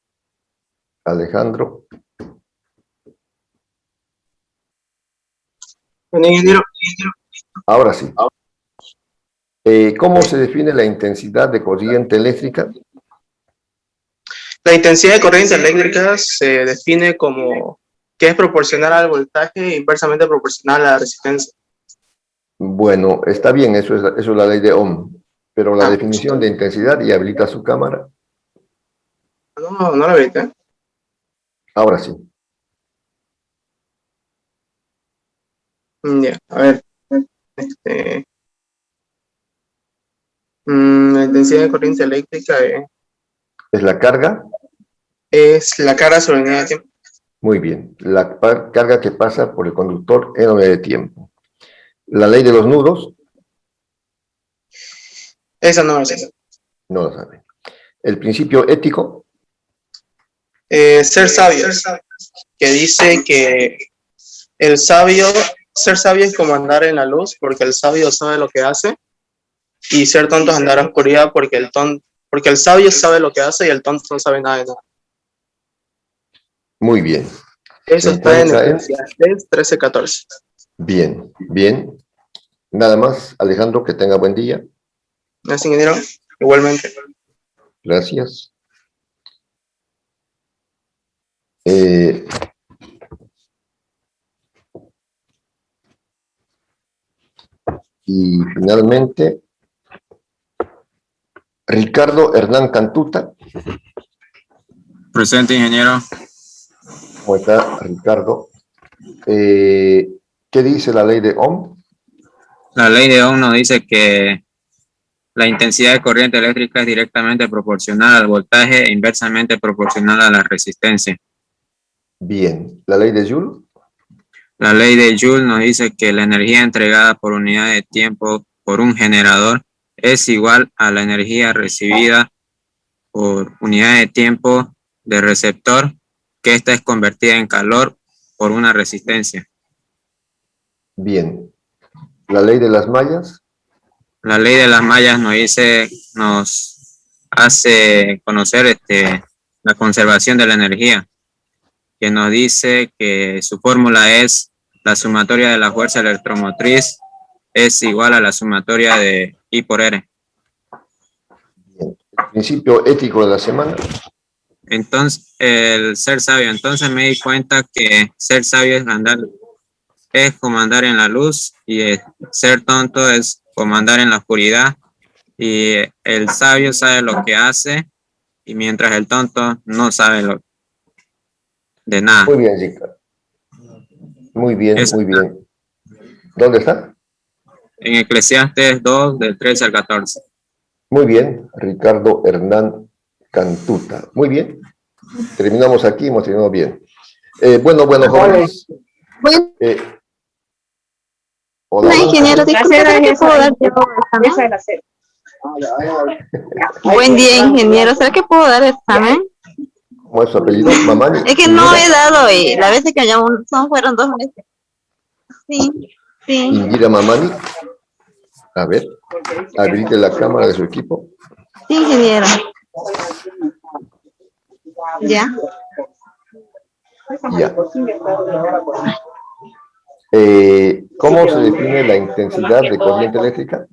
Alejandro. Ingeniero. Ahora sí. ¿Cómo se define la intensidad de corriente eléctrica? La intensidad de corriente eléctrica se define como que es proporcional al voltaje e inversamente proporcional a la resistencia. Bueno, está bien, eso es la ley de Ohm, pero la definición de intensidad, y habilita su cámara. No la habilité. Ahora sí. Ya, a ver. La intensidad de corriente eléctrica ¿Es la carga? es la carga sobre unidad de tiempo. Muy bien. La carga que pasa por el conductor en unidad de tiempo. La ley de los nudos, Esa no es. no lo sabe. El principio ético, Ser sabio, que dice que ser sabio es como andar en la luz, porque el sabio sabe lo que hace, y ser tonto es andar en la oscuridad, porque el sabio sabe lo que hace y el tonto no sabe nada de nada. muy bien. Eso Se está en encuentra en- Eclesiastés 13:14. Bien, bien. Nada más, Alejandro, que tenga buen día. Gracias, ingeniero. Igualmente. Gracias. Y finalmente, Ricardo Hernán Cantuta. Presente, ingeniero. ¿Cómo está, Ricardo? ¿Qué dice la ley de Ohm? La ley de Ohm nos dice que la intensidad de corriente eléctrica es directamente proporcional al voltaje e inversamente proporcional a la resistencia. Bien. ¿La ley de Joule? La ley de Joule nos dice que la energía entregada por unidad de tiempo por un generador es igual a la energía recibida por unidad de tiempo de receptor, que esta es convertida en calor por una resistencia. Bien. ¿La ley de las mallas? La ley de las mallas nos hace conocer la conservación de la energía, que nos dice que su fórmula es la sumatoria de la fuerza electromotriz es igual a la sumatoria de I por R. El principio ético de la semana. Entonces, el ser sabio. Entonces me di cuenta que ser sabio es como andar en la luz, y ser tonto es como andar en la oscuridad, y el sabio sabe lo que hace, y mientras el tonto no sabe de nada. Muy bien, Ricardo. Muy bien, muy bien. ¿Dónde está? En Eclesiastés 2, del 13 al 14. Muy bien, Ricardo Hernán Cantuta. Muy bien. Terminamos aquí, hemos terminado bien. Bueno, jóvenes. Hola, ingeniero, disculpe, ¿será que puedo dar examen? Buen día, ingeniero, ¿será que puedo dar examen? ¿Cómo es su apellido? Mamani. Es que no he dado y la vez que me llamó fueron 2 meses. Sí, sí. Indira Mamani. A ver, habilite la cámara de su equipo. Sí, ingeniero. Ya. Ya. ¿Cómo se define la intensidad de corriente eléctrica?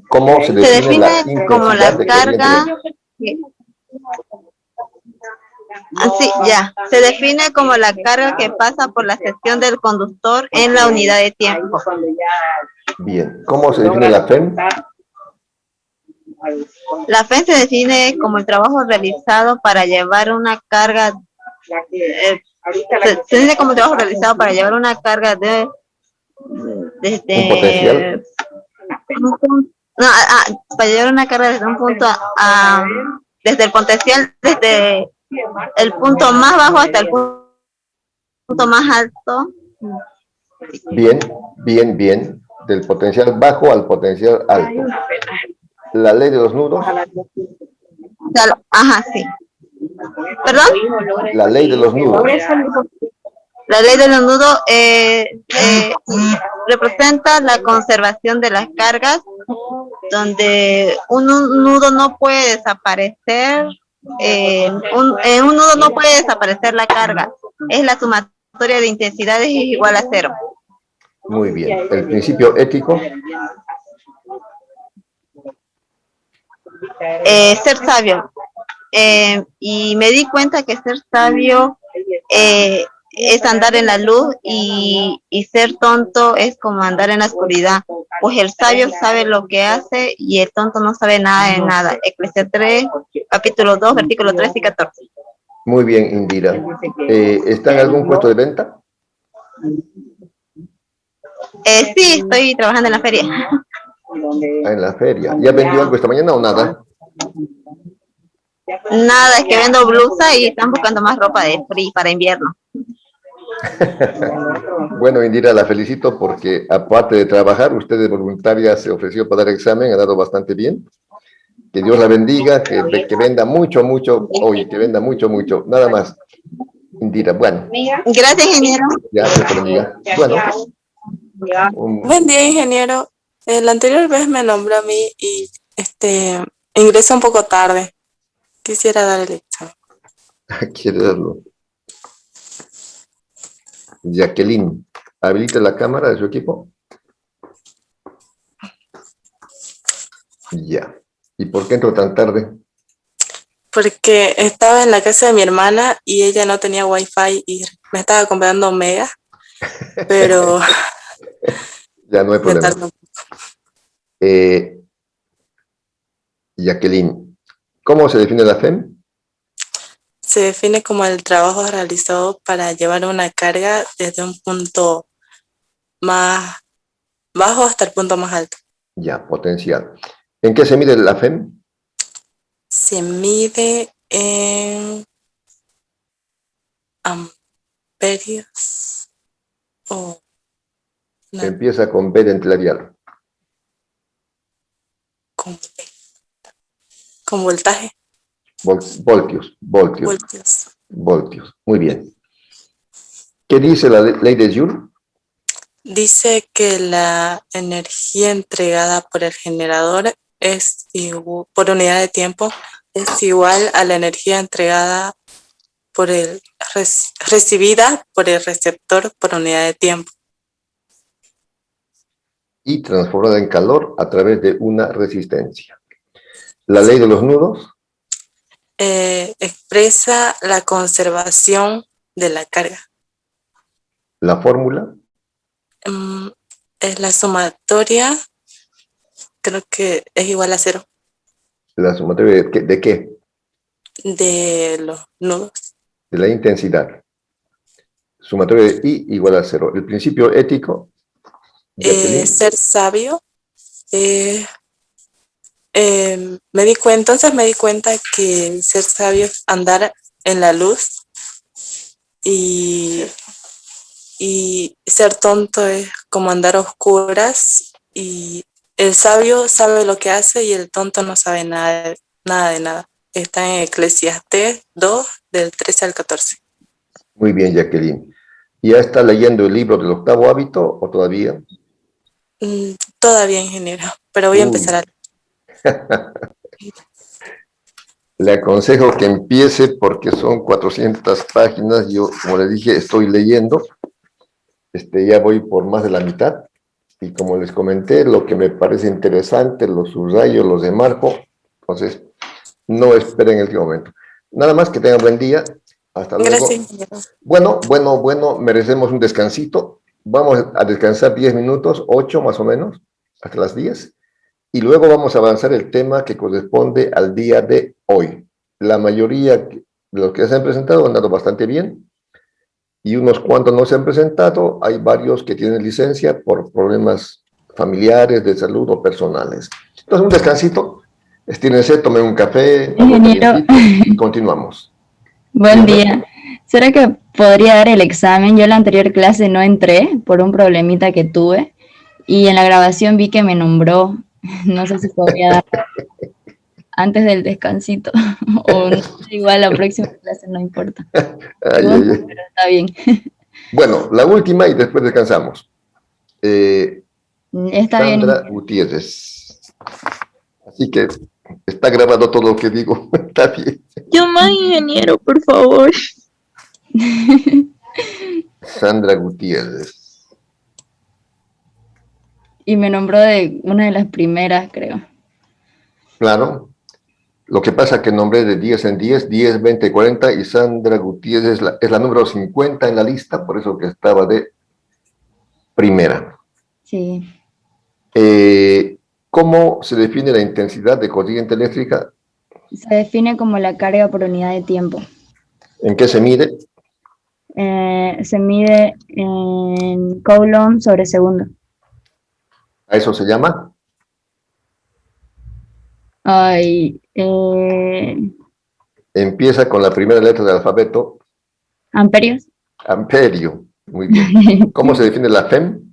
¿Cómo se define la como la intensidad de corriente carga. eléctrica? Así, ya. Se define como la carga que pasa por la sección del conductor en la unidad de tiempo. Bien. ¿Cómo se define la FEM? La FEM se define como el trabajo realizado para llevar una carga. Se define como el trabajo realizado para llevar una carga desde ¿Un potencial? para llevar una carga desde un punto desde el potencial, desde el punto más bajo hasta el punto más alto. Bien, bien, bien. Del potencial bajo al potencial alto. La ley de los nudos. Ajá, sí. ¿Perdón? La ley de los nudos. La ley de los nudos representa la conservación de las cargas, donde un nudo no puede desaparecer, en un nudo no puede desaparecer la carga, es la sumatoria de intensidades es igual a 0. Muy bien. El principio ético. Ser sabio. Y me di cuenta que ser sabio es andar en la luz y ser tonto es como andar en la oscuridad, pues el sabio sabe lo que hace y el tonto no sabe nada de nada. Eclesiastés 3, capítulo 2, versículos 13 y 14. Muy bien, Indira. ¿Está en algún puesto de venta? Sí, estoy trabajando en la feria. Ah, en la feria. ¿Ya vendió algo esta mañana o nada? Nada, es que vendo blusa y están buscando más ropa de frío para invierno. Bueno, Indira, la felicito porque aparte de trabajar, usted de voluntaria se ofreció para dar examen, ha dado bastante bien. Que Dios la bendiga, que venda mucho, mucho hoy, que venda mucho, mucho. Nada más, Indira. Bueno. Gracias, ingeniero. Ya, Dios te bendiga. Bueno. Buen día, ingeniero. La anterior vez me nombró a mí y ingresé un poco tarde. Quisiera dar el examen. Quiere darlo. Jacqueline, habilite la cámara de su equipo. Ya. ¿Y por qué entró tan tarde? Porque estaba en la casa de mi hermana y ella no tenía wifi y me estaba comprando mega, pero Ya no hay me problema. tardó. Jacqueline, ¿cómo se define la FEM? Se define como el trabajo realizado para llevar una carga desde un punto más bajo hasta el punto más alto. Ya, potencial. ¿En qué se mide la FEM? Se mide en amperios o no, Empieza con B de entelarial. con voltaje. Voltios. Voltios. Muy bien. ¿Qué dice la ley de Joule? Dice que la energía entregada por el generador es igual, por unidad de tiempo es igual a la energía entregada por el recibida por el receptor por unidad de tiempo. Y transformada en calor a través de una resistencia. La ley de los nudos. Expresa la conservación de la carga. La fórmula. Es la sumatoria, creo que es igual a 0. La sumatoria de qué? De los nudos. De la intensidad. Sumatoria de I igual a 0. El principio ético. Ser sabio. Me di cuenta que ser sabio es andar en la luz y ser tonto es como andar a oscuras, y el sabio sabe lo que hace y el tonto no sabe nada de nada. Está en Eclesiastés 2, del 13 al 14. Muy bien, Jacqueline. ¿Ya está leyendo el libro del 8º hábito o todavía? Todavía, ingeniero, pero voy a empezar a Le aconsejo que empiece porque son 400 páginas. Yo, como le dije, estoy leyendo. Ya voy por más de la mitad. Y como les comenté, lo que me parece interesante, los subrayo, los demarco. Entonces, no esperen el último momento. Nada más, que tengan buen día. Hasta luego. Gracias, ingeniero. Bueno, merecemos un descansito. Vamos a descansar 10 minutos, 8 más o menos, hasta las 10. Y luego vamos a avanzar el tema que corresponde al día de hoy. La mayoría de los que se han presentado han dado bastante bien. Y unos cuantos no se han presentado. Hay varios que tienen licencia por problemas familiares, de salud o personales. Entonces, un descansito. Estírense, tomen un café. Ingeniero. Y continuamos. Buen día. ¿Será que podría dar el examen? Yo en la anterior clase no entré por un problemita que tuve y en la grabación vi que me nombró. No sé si podría dar antes del descansito o no, igual la próxima clase no importa. Pero está bien. Bueno, la última y después descansamos. Está bien. Sandra Gutiérrez. Así que está grabado todo lo que digo. Está bien. Yo más, ingeniero, por favor. Sandra Gutiérrez. Y me nombró de una de las primeras, creo. Claro. Lo que pasa es que nombré de 10 en 10, 10, 20, 40, y Sandra Gutiérrez es la número 50 en la lista, por eso que estaba de primera. Sí. ¿Cómo se define la intensidad de corriente eléctrica? Se define como la carga por unidad de tiempo. ¿En qué se mide? Se mide en coulomb sobre segundo. ¿A eso se llama? Ay, Empieza con la primera letra del alfabeto. amperios. Amperio. Muy bien. ¿Cómo se define la FEM?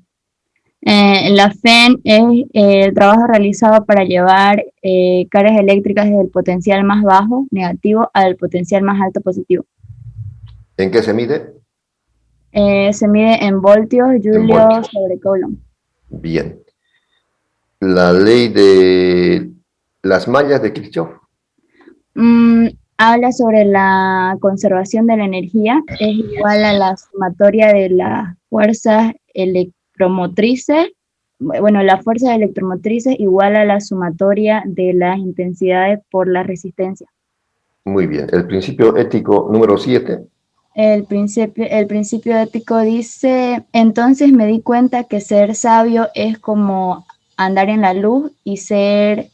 La FEN es el trabajo realizado para llevar cargas eléctricas desde el potencial más bajo, negativo, al potencial más alto, positivo. ¿En qué se mide? Se mide en voltios, julios sobre coulomb. Bien. La ley de las mallas de Kirchhoff. Habla sobre la conservación de la energía, es igual a la sumatoria de las fuerzas electromotrices, bueno, la fuerza electromotrices igual a la sumatoria de las intensidades por la resistencia. Muy bien. El principio ético número 7. El principio ético dice, entonces me di cuenta que ser sabio es como andar en la luz y ser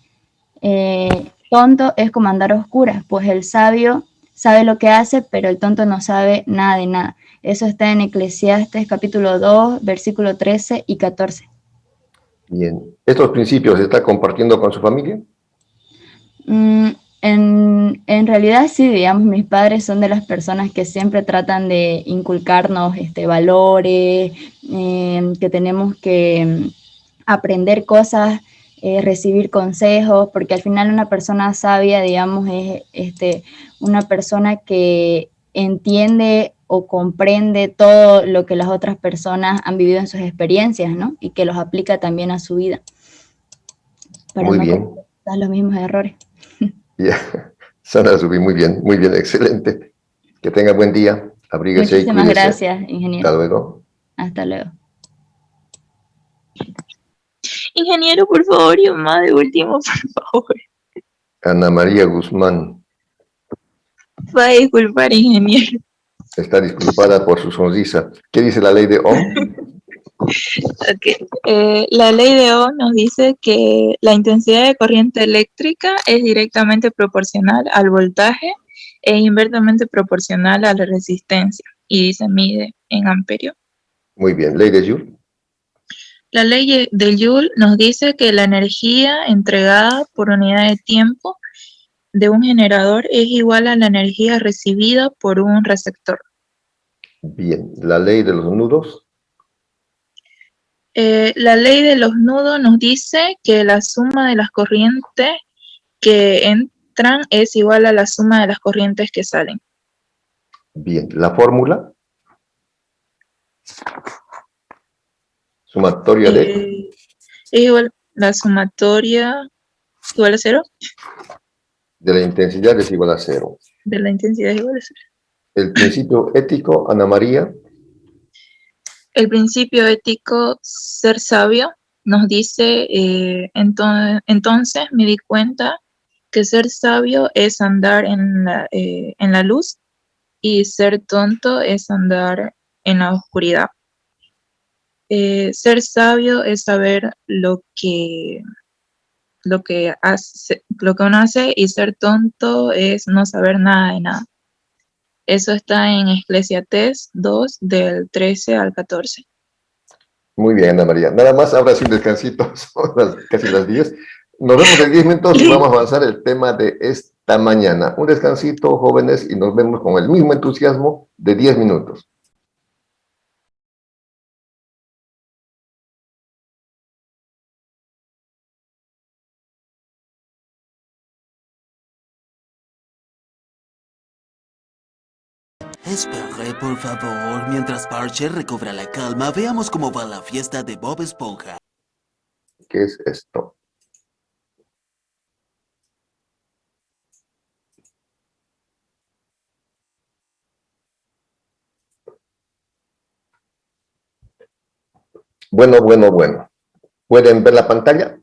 tonto es como andar a oscuras, pues el sabio sabe lo que hace, pero el tonto no sabe nada de nada. Eso está en Eclesiastes capítulo 2, versículo 13 y 14. Bien. ¿Estos principios se está compartiendo con su familia? En realidad sí, digamos, mis padres son de las personas que siempre tratan de inculcarnos valores, que tenemos que aprender cosas, recibir consejos, porque al final una persona sabia, digamos, es una persona que entiende o comprende todo lo que las otras personas han vivido en sus experiencias, ¿no? Y que los aplica también a su vida. Para Muy no bien. cometer los mismos errores. Ya. Sandra Subí, muy bien, excelente. Que tenga buen día. Abríguese y Muchísimas cuídese. gracias, ingeniero. Hasta luego. Hasta luego. Ingeniero, por favor, y mamá de último, por favor. Ana María Guzmán Va a disculpar, ingeniero. está disculpada por su sonrisa. ¿Qué dice la ley de Ohm? Okay. La ley de Ohm nos dice que la intensidad de corriente eléctrica es directamente proporcional al voltaje e inversamente proporcional a la resistencia y se mide en amperio. Muy bien. Ley de Joule. La ley de Joule nos dice que la energía entregada por unidad de tiempo de un generador es igual a la energía recibida por un receptor. Bien. La ley de los nudos. La ley de los nudos nos dice que la suma de las corrientes que entran es igual a la suma de las corrientes que salen. Bien. La fórmula. Sumatoria de. Es igual, la sumatoria igual a 0. De la intensidad es igual a 0. De la intensidad es igual a 0. El principio ético, Ana María. El principio ético, ser sabio, nos dice, entonces me di cuenta que ser sabio es andar en la luz y ser tonto es andar en la oscuridad. Ser sabio es saber lo que uno hace, y ser tonto es no saber nada de nada. Eso está en Eclesiastés 2, del 13 al 14. Muy bien, Ana María. Nada más, ahora sí un descansito, son casi las 10. Nos vemos en 10 minutos y vamos a avanzar el tema de esta mañana. Un descansito, jóvenes, y nos vemos con el mismo entusiasmo de 10 minutos. Espere, por favor, mientras Parcher recobra la calma, veamos cómo va la fiesta de Bob Esponja. ¿Qué es esto? Bueno. ¿Pueden ver la pantalla?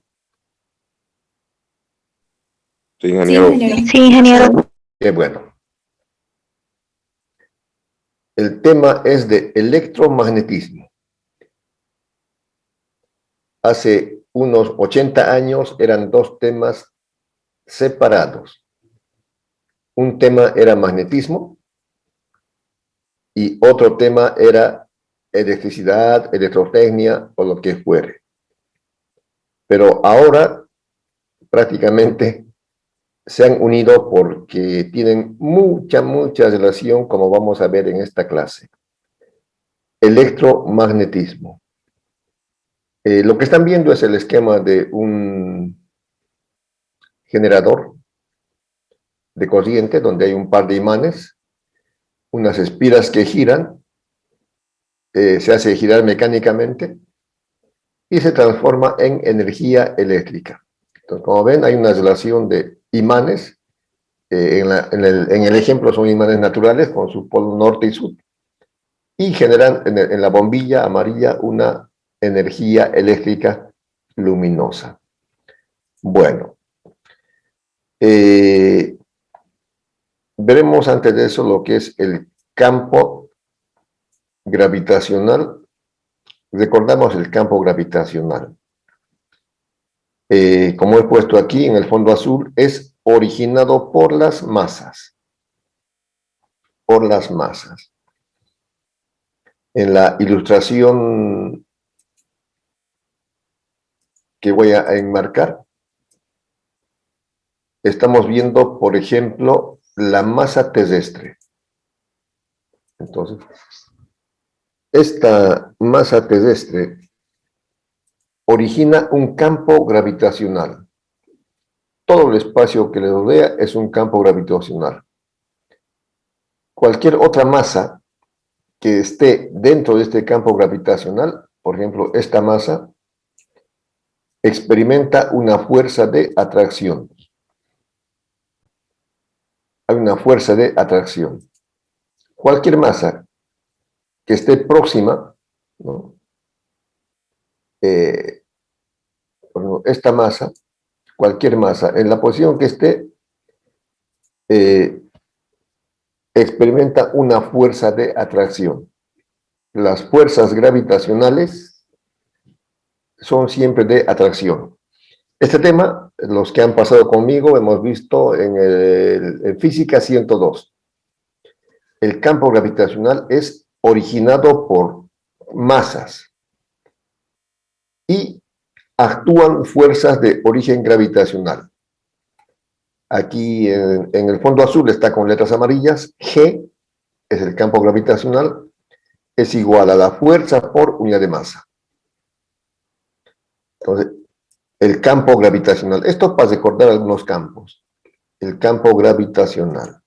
Sí, ingeniero. Sí, ingeniero. Qué bueno. El tema es de electromagnetismo. Hace unos 80 años eran dos temas separados. Un tema era magnetismo y otro tema era electricidad, electrotecnia o lo que fuere. Pero ahora prácticamente se han unido porque tienen mucha relación, como vamos a ver en esta clase. Electromagnetismo. Lo que están viendo es el esquema de un generador de corriente donde hay un par de imanes, unas espiras que giran, se hace girar mecánicamente y se transforma en energía eléctrica. Entonces, como ven, hay una relación de imanes. En el ejemplo son imanes naturales con su polo norte y sur, y generan en la bombilla amarilla una energía eléctrica luminosa. Bueno, veremos antes de eso lo que es el campo gravitacional. Recordamos el campo gravitacional. Como he puesto aquí en el fondo azul, es originado por las masas. Por las masas. En la ilustración que voy a enmarcar, estamos viendo, por ejemplo, la masa terrestre. Entonces, esta masa terrestre origina un campo gravitacional. Todo el espacio que le rodea es un campo gravitacional. Cualquier otra masa que esté dentro de este campo gravitacional, por ejemplo, esta masa, experimenta una fuerza de atracción. Hay una fuerza de atracción. Cualquier masa que esté próxima, ¿no? Esta masa, cualquier masa, en la posición que esté, experimenta una fuerza de atracción. Las fuerzas gravitacionales son siempre de atracción. Este tema, los que han pasado conmigo, hemos visto en Física 102. El campo gravitacional es originado por masas y actúan fuerzas de origen gravitacional. Aquí en el fondo azul está con letras amarillas. G es el campo gravitacional, es igual a la fuerza por unidad de masa. Entonces, el campo gravitacional. Esto para recordar algunos campos. El campo gravitacional.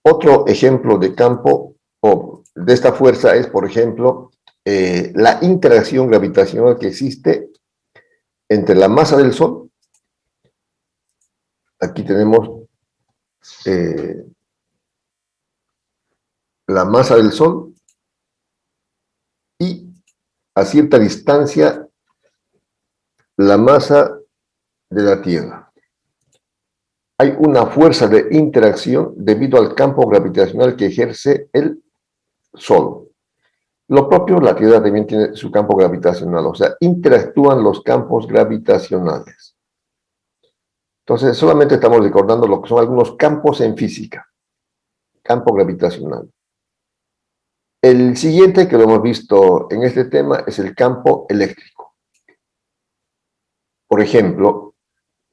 Otro ejemplo de campo o de esta fuerza es, por ejemplo, la interacción gravitacional que existe entre la masa del Sol. Aquí tenemos la masa del Sol y a cierta distancia la masa de la Tierra. Hay una fuerza de interacción debido al campo gravitacional que ejerce el Sol. Lo propio, la Tierra también tiene su campo gravitacional, o sea, interactúan los campos gravitacionales. Entonces, solamente estamos recordando lo que son algunos campos en física. Campo gravitacional. El siguiente que lo hemos visto en este tema es el campo eléctrico. Por ejemplo,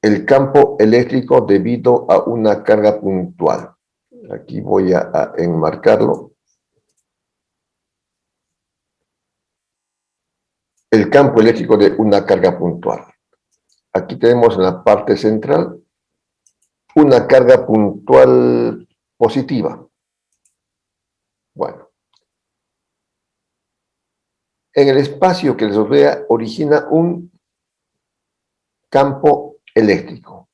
el campo eléctrico debido a una carga puntual. Aquí voy a enmarcarlo. El campo eléctrico de una carga puntual. Aquí tenemos en la parte central una carga puntual positiva. Bueno. En el espacio que les rodea origina un campo eléctrico.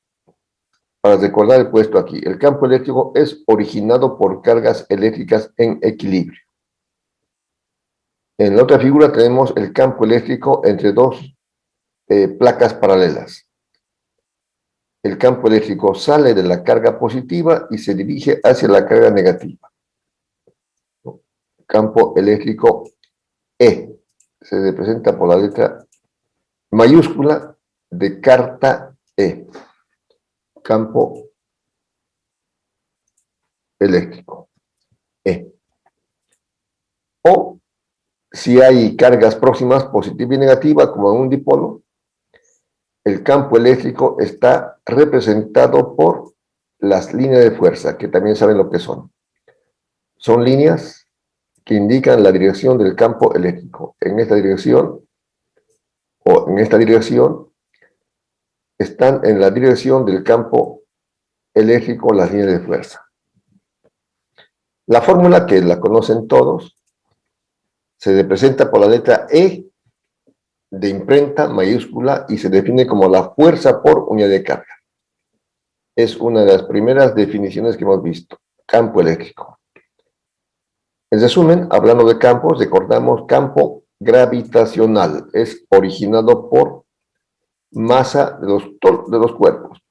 Para recordar el puesto aquí, el campo eléctrico es originado por cargas eléctricas en equilibrio. En la otra figura tenemos el campo eléctrico entre dos placas paralelas. El campo eléctrico sale de la carga positiva y se dirige hacia la carga negativa. Campo eléctrico E se representa por la letra mayúscula de carta E. Campo eléctrico E. O si hay cargas próximas, positiva y negativa, como en un dipolo, el campo eléctrico está representado por las líneas de fuerza, que también saben lo que son. Son líneas que indican la dirección del campo eléctrico. En esta dirección, o en esta dirección, están en la dirección del campo eléctrico las líneas de fuerza. La fórmula, que la conocen todos, se representa por la letra E de imprenta mayúscula y se define como la fuerza por unidad de carga. Es una de las primeras definiciones que hemos visto, campo eléctrico. En resumen, hablando de campos, recordamos campo gravitacional. Es originado por masa de los cuerpos.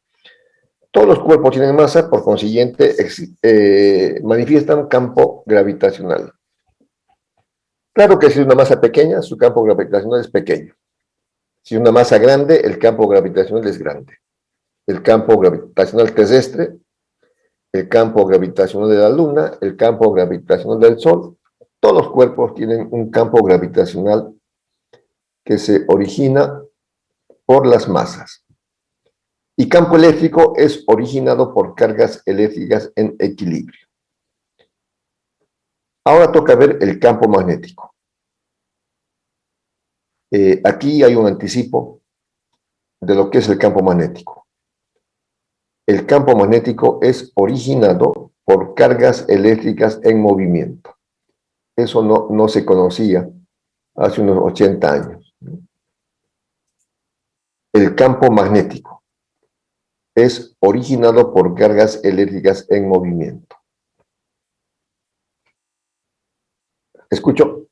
Todos los cuerpos tienen masa, por consiguiente, manifiestan campo gravitacional. Claro que si es una masa pequeña, su campo gravitacional es pequeño. Si es una masa grande, el campo gravitacional es grande. El campo gravitacional terrestre, el campo gravitacional de la Luna, el campo gravitacional del Sol, todos los cuerpos tienen un campo gravitacional que se origina por las masas. Y campo eléctrico es originado por cargas eléctricas en equilibrio. Ahora toca ver el campo magnético. Aquí hay un anticipo de lo que es el campo magnético. El campo magnético es originado por cargas eléctricas en movimiento. Eso no se conocía hace unos 80 años. El campo magnético es originado por cargas eléctricas en movimiento. ¿Escucho?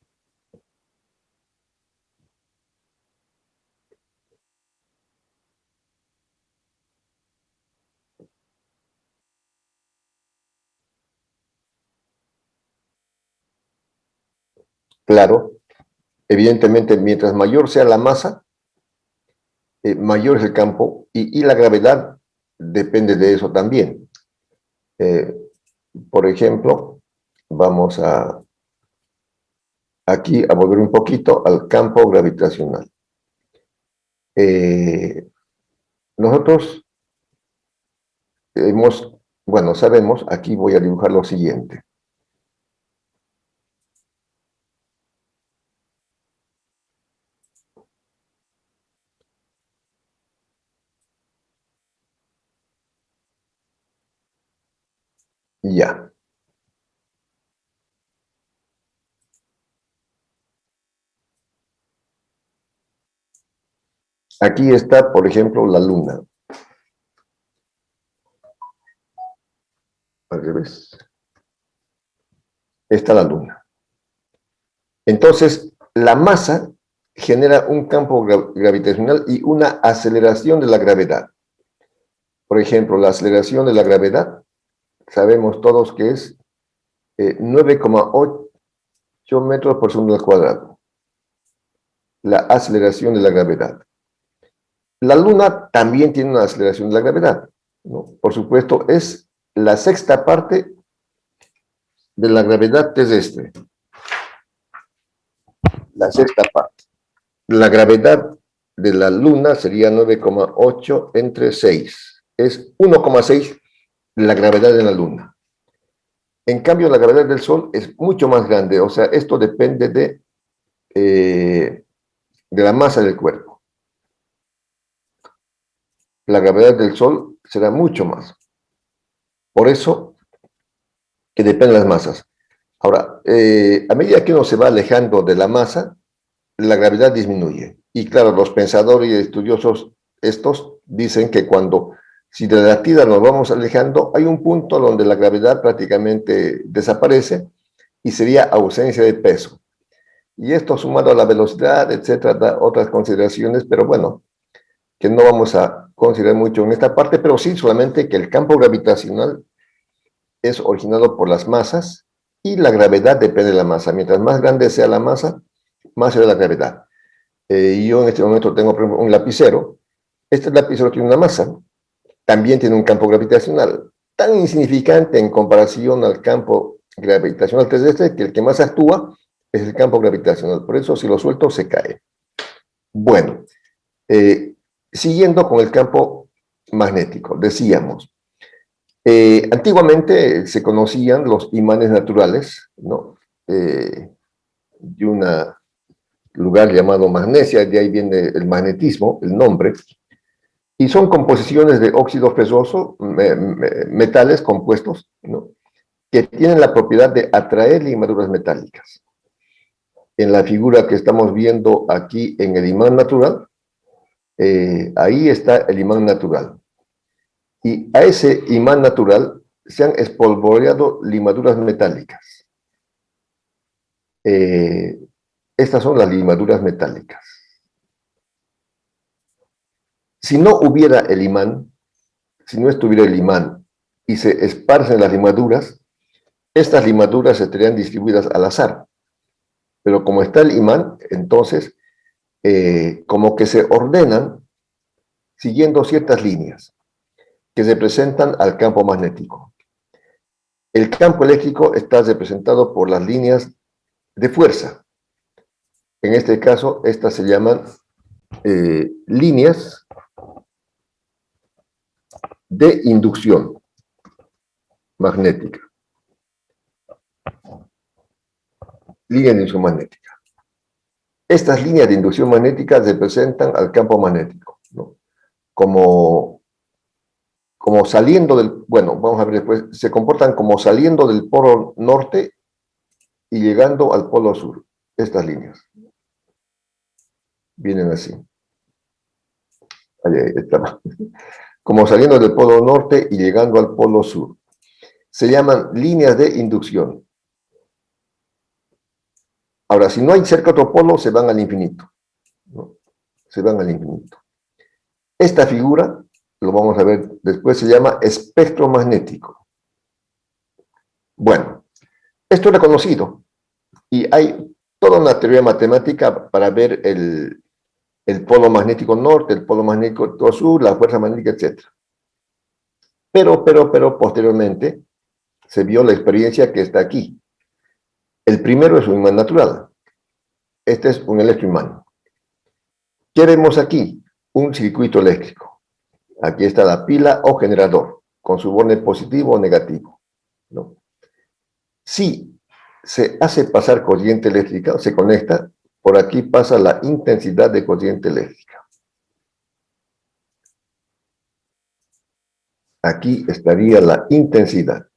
Claro, evidentemente, mientras mayor sea la masa, mayor es el campo, y la gravedad depende de eso también. Por ejemplo, vamos aquí a volver un poquito al campo gravitacional. Nosotros sabemos, aquí voy a dibujar lo siguiente. Ya. Aquí está, por ejemplo, la Luna. Al revés. Está la Luna. Entonces, la masa genera un campo gravitacional y una aceleración de la gravedad. Por ejemplo, la aceleración de la gravedad, sabemos todos que es 9,8 metros por segundo al cuadrado. La aceleración de la gravedad. La Luna también tiene una aceleración de la gravedad, ¿no? Por supuesto, es la sexta parte de la gravedad terrestre. La sexta parte. La gravedad de la Luna sería 9,8 entre 6. Es 1,6 la gravedad de la Luna. En cambio, la gravedad del Sol es mucho más grande. O sea, esto depende de la masa del cuerpo. La gravedad del Sol será mucho más. Por eso que dependen las masas. Ahora, a medida que uno se va alejando de la masa, la gravedad disminuye. Y claro, los pensadores y estudiosos estos dicen que si de la Tierra nos vamos alejando, hay un punto donde la gravedad prácticamente desaparece y sería ausencia de peso. Y esto sumado a la velocidad, etcétera, da otras consideraciones, pero bueno, que no vamos a considerar mucho en esta parte, pero sí solamente que el campo gravitacional es originado por las masas y la gravedad depende de la masa. Mientras más grande sea la masa, más será la gravedad. Yo en este momento tengo, por ejemplo, un lapicero. Este lapicero tiene una masa, también tiene un campo gravitacional, tan insignificante en comparación al campo gravitacional terrestre, que el que más actúa es el campo gravitacional. Por eso, si lo suelto, se cae. Bueno, Siguiendo con el campo magnético, decíamos, antiguamente se conocían los imanes naturales, ¿no? De un lugar llamado magnesia, de ahí viene el magnetismo, el nombre, y son composiciones de óxido ferroso, metales compuestos, ¿no? Que tienen la propiedad de atraer limaduras metálicas. En la figura que estamos viendo aquí en el imán natural, ahí está el imán natural. Y a ese imán natural se han espolvoreado limaduras metálicas. Estas son las limaduras metálicas. Si no hubiera el imán, si no estuviera el imán y se esparcen las limaduras, estas limaduras estarían distribuidas al azar. Pero como está el imán, entonces, como que se ordenan siguiendo ciertas líneas que representan al campo magnético. El campo eléctrico está representado por las líneas de fuerza. En este caso, estas se llaman líneas de inducción magnética. Línea de inducción magnética. Estas líneas de inducción magnética representan al campo magnético, ¿no? Como saliendo del, bueno, vamos a ver después, se comportan como saliendo del polo norte y llegando al polo sur. Estas líneas vienen así. Ahí está. Como saliendo del polo norte y llegando al polo sur. Se llaman líneas de inducción. Ahora, si no hay cerca otro polo, se van al infinito, ¿no? Se van al infinito. Esta figura, lo vamos a ver después, se llama espectro magnético. Bueno, esto era conocido y hay toda una teoría matemática para ver el polo magnético norte, el polo magnético sur, la fuerza magnética, etc. Pero posteriormente se vio la experiencia que está aquí. El primero es un imán natural. Este es un electroimán. ¿Qué vemos aquí? Un circuito eléctrico. Aquí está la pila o generador, con su borne positivo o negativo, ¿no? Si se hace pasar corriente eléctrica, se conecta, por aquí pasa la intensidad de corriente eléctrica. Aquí estaría la intensidad.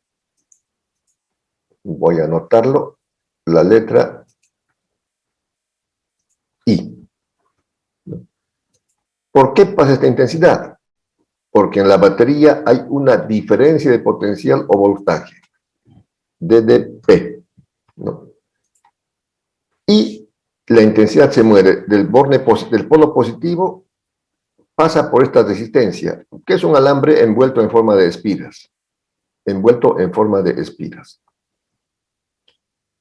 Voy a anotarlo, la letra I. ¿Por qué pasa esta intensidad? Porque en la batería hay una diferencia de potencial o voltaje, dP, ¿no? Y la intensidad se mueve del polo positivo, pasa por esta resistencia, que es un alambre envuelto en forma de espiras. Envuelto en forma de espiras.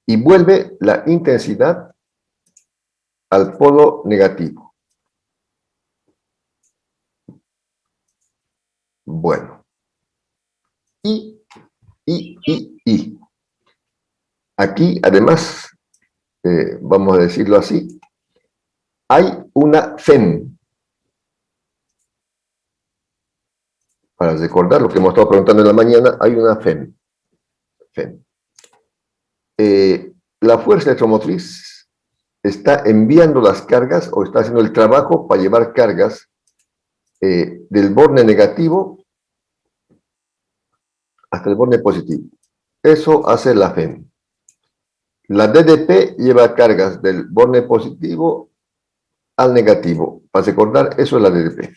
Y vuelve la intensidad al polo negativo. Bueno. Y. Aquí, además, vamos a decirlo así, hay una FEM. Para recordar lo que hemos estado preguntando en la mañana, hay una FEM. La fuerza electromotriz está enviando las cargas o está haciendo el trabajo para llevar cargas del borne negativo hasta el borne positivo. Eso hace la FEM. La DDP lleva cargas del borne positivo al negativo. Para recordar, eso es la DDP.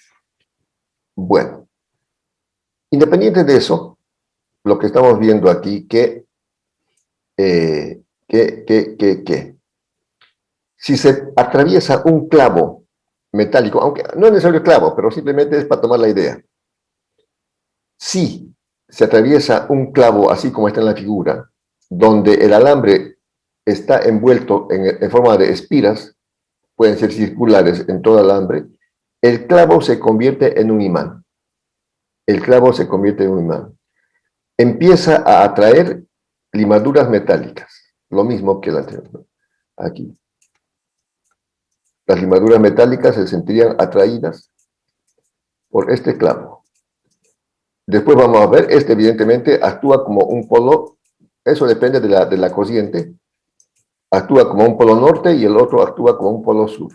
Bueno, independiente de eso, lo que estamos viendo aquí, si se atraviesa un clavo metálico, aunque no es necesario clavo, pero simplemente es para tomar la idea. Si se atraviesa un clavo, así como está en la figura, donde el alambre está envuelto en forma de espiras, pueden ser circulares en todo el alambre, el clavo se convierte en un imán. El clavo se convierte en un imán. Empieza a atraer limaduras metálicas, lo mismo que la anterior, ¿no? Aquí. Las limaduras metálicas se sentirían atraídas por este clavo. Después vamos a ver, este evidentemente actúa como un polo, eso depende de la corriente, actúa como un polo norte y el otro actúa como un polo sur.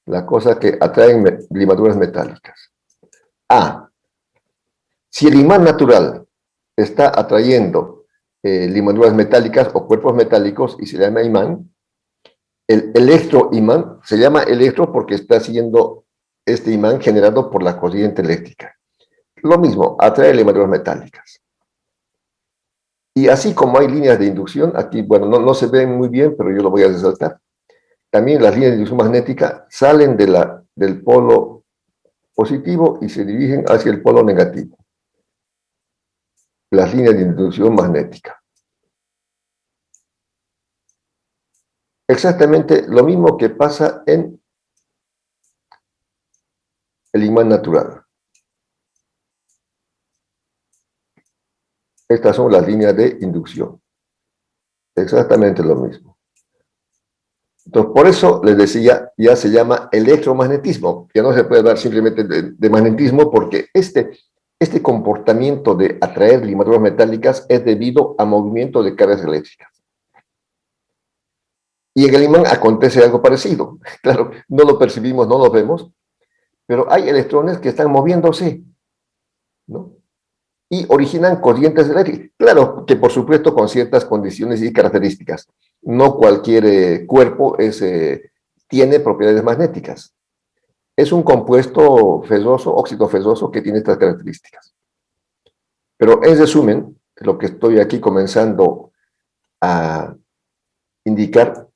La cosa que atraen limaduras metálicas. Si el imán natural está atrayendo limaduras metálicas o cuerpos metálicos y se llama imán, el electroimán se llama electro porque está siendo este imán generado por la corriente eléctrica. Lo mismo, atrae limaduras metálicas. Y así como hay líneas de inducción, aquí, bueno, no se ven muy bien, pero yo lo voy a resaltar. También las líneas de inducción magnética salen del polo positivo y se dirigen hacia el polo negativo. Las líneas de inducción magnética. Exactamente lo mismo que pasa en el imán natural. Estas son las líneas de inducción. Exactamente lo mismo. Entonces, por eso les decía, ya se llama electromagnetismo. Ya no se puede hablar simplemente de magnetismo porque este comportamiento de atraer limaduras metálicas es debido a movimiento de cargas eléctricas. Y en el imán acontece algo parecido. Claro, no lo percibimos, no lo vemos, pero hay electrones que están moviéndose, ¿no? Y originan corrientes eléctricas. Claro que por supuesto con ciertas condiciones y características. No cualquier cuerpo tiene propiedades magnéticas. Es un compuesto ferroso, óxido ferroso, que tiene estas características. Pero en resumen, lo que estoy aquí comenzando a indicar,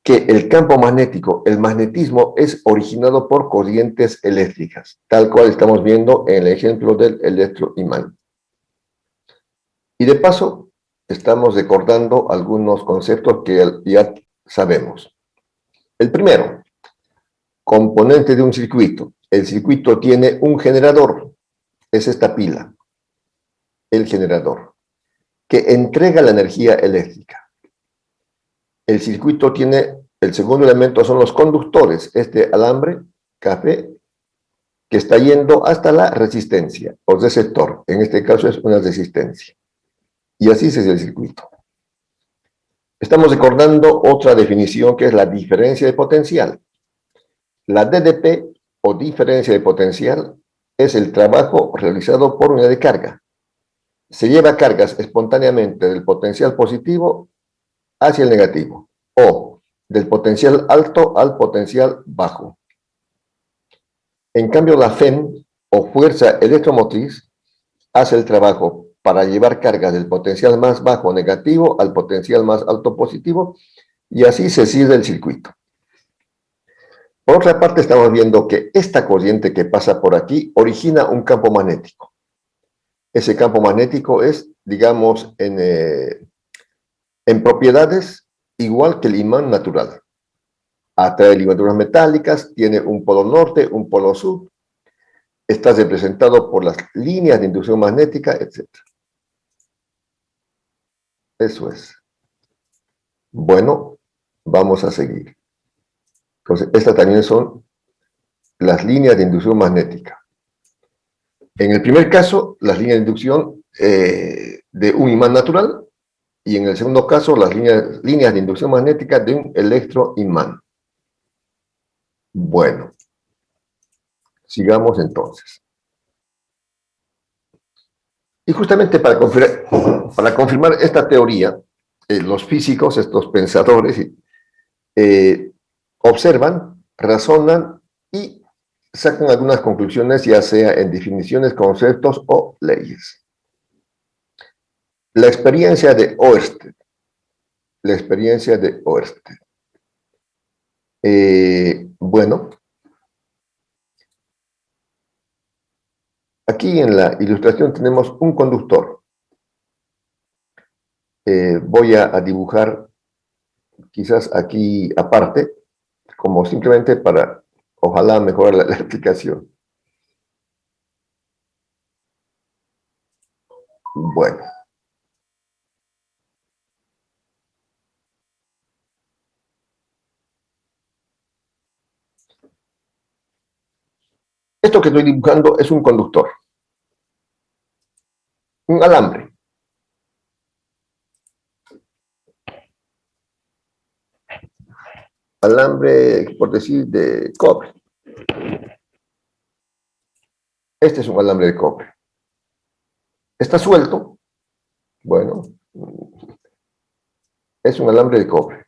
que el campo magnético, el magnetismo, es originado por corrientes eléctricas, tal cual estamos viendo en el ejemplo del electroimán. Y de paso, estamos recordando algunos conceptos que ya sabemos. El primero, componente de un circuito. El circuito tiene un generador, es esta pila, el generador, que entrega la energía eléctrica. El circuito tiene, el segundo elemento son los conductores, este alambre, café, que está yendo hasta la resistencia, o receptor, en este caso es una resistencia. Y así es el circuito. Estamos recordando otra definición que es la diferencia de potencial. La DDP, o diferencia de potencial, es el trabajo realizado por unidad de carga. Se lleva cargas espontáneamente del potencial positivo hacia el negativo, o del potencial alto al potencial bajo. En cambio, la FEM, o fuerza electromotriz, hace el trabajo para llevar cargas del potencial más bajo negativo al potencial más alto positivo, y así se cierra el circuito. Por otra parte, estamos viendo que esta corriente que pasa por aquí origina un campo magnético. Ese campo magnético es, digamos, en propiedades igual que el imán natural. Atrae limaduras metálicas, tiene un polo norte, un polo sur, está representado por las líneas de inducción magnética, etc. Eso es. Bueno, vamos a seguir. Entonces, estas también son las líneas de inducción magnética. En el primer caso, las líneas de inducción de un imán natural, y en el segundo caso, las líneas de inducción magnética de un electroimán. Bueno, sigamos entonces. Y justamente para confirmar esta teoría, los físicos, estos pensadores, observan, razonan y sacan algunas conclusiones, ya sea en definiciones, conceptos o leyes. La experiencia de Ørsted. La experiencia de Ørsted. Bueno, aquí en la ilustración tenemos un conductor. Voy a dibujar quizás aquí aparte, como simplemente para, ojalá, mejorar la explicación. Bueno. Esto que estoy dibujando es un conductor. Un alambre. Alambre, por decir, de cobre. Este es un alambre de cobre. Está suelto. Bueno, es un alambre de cobre.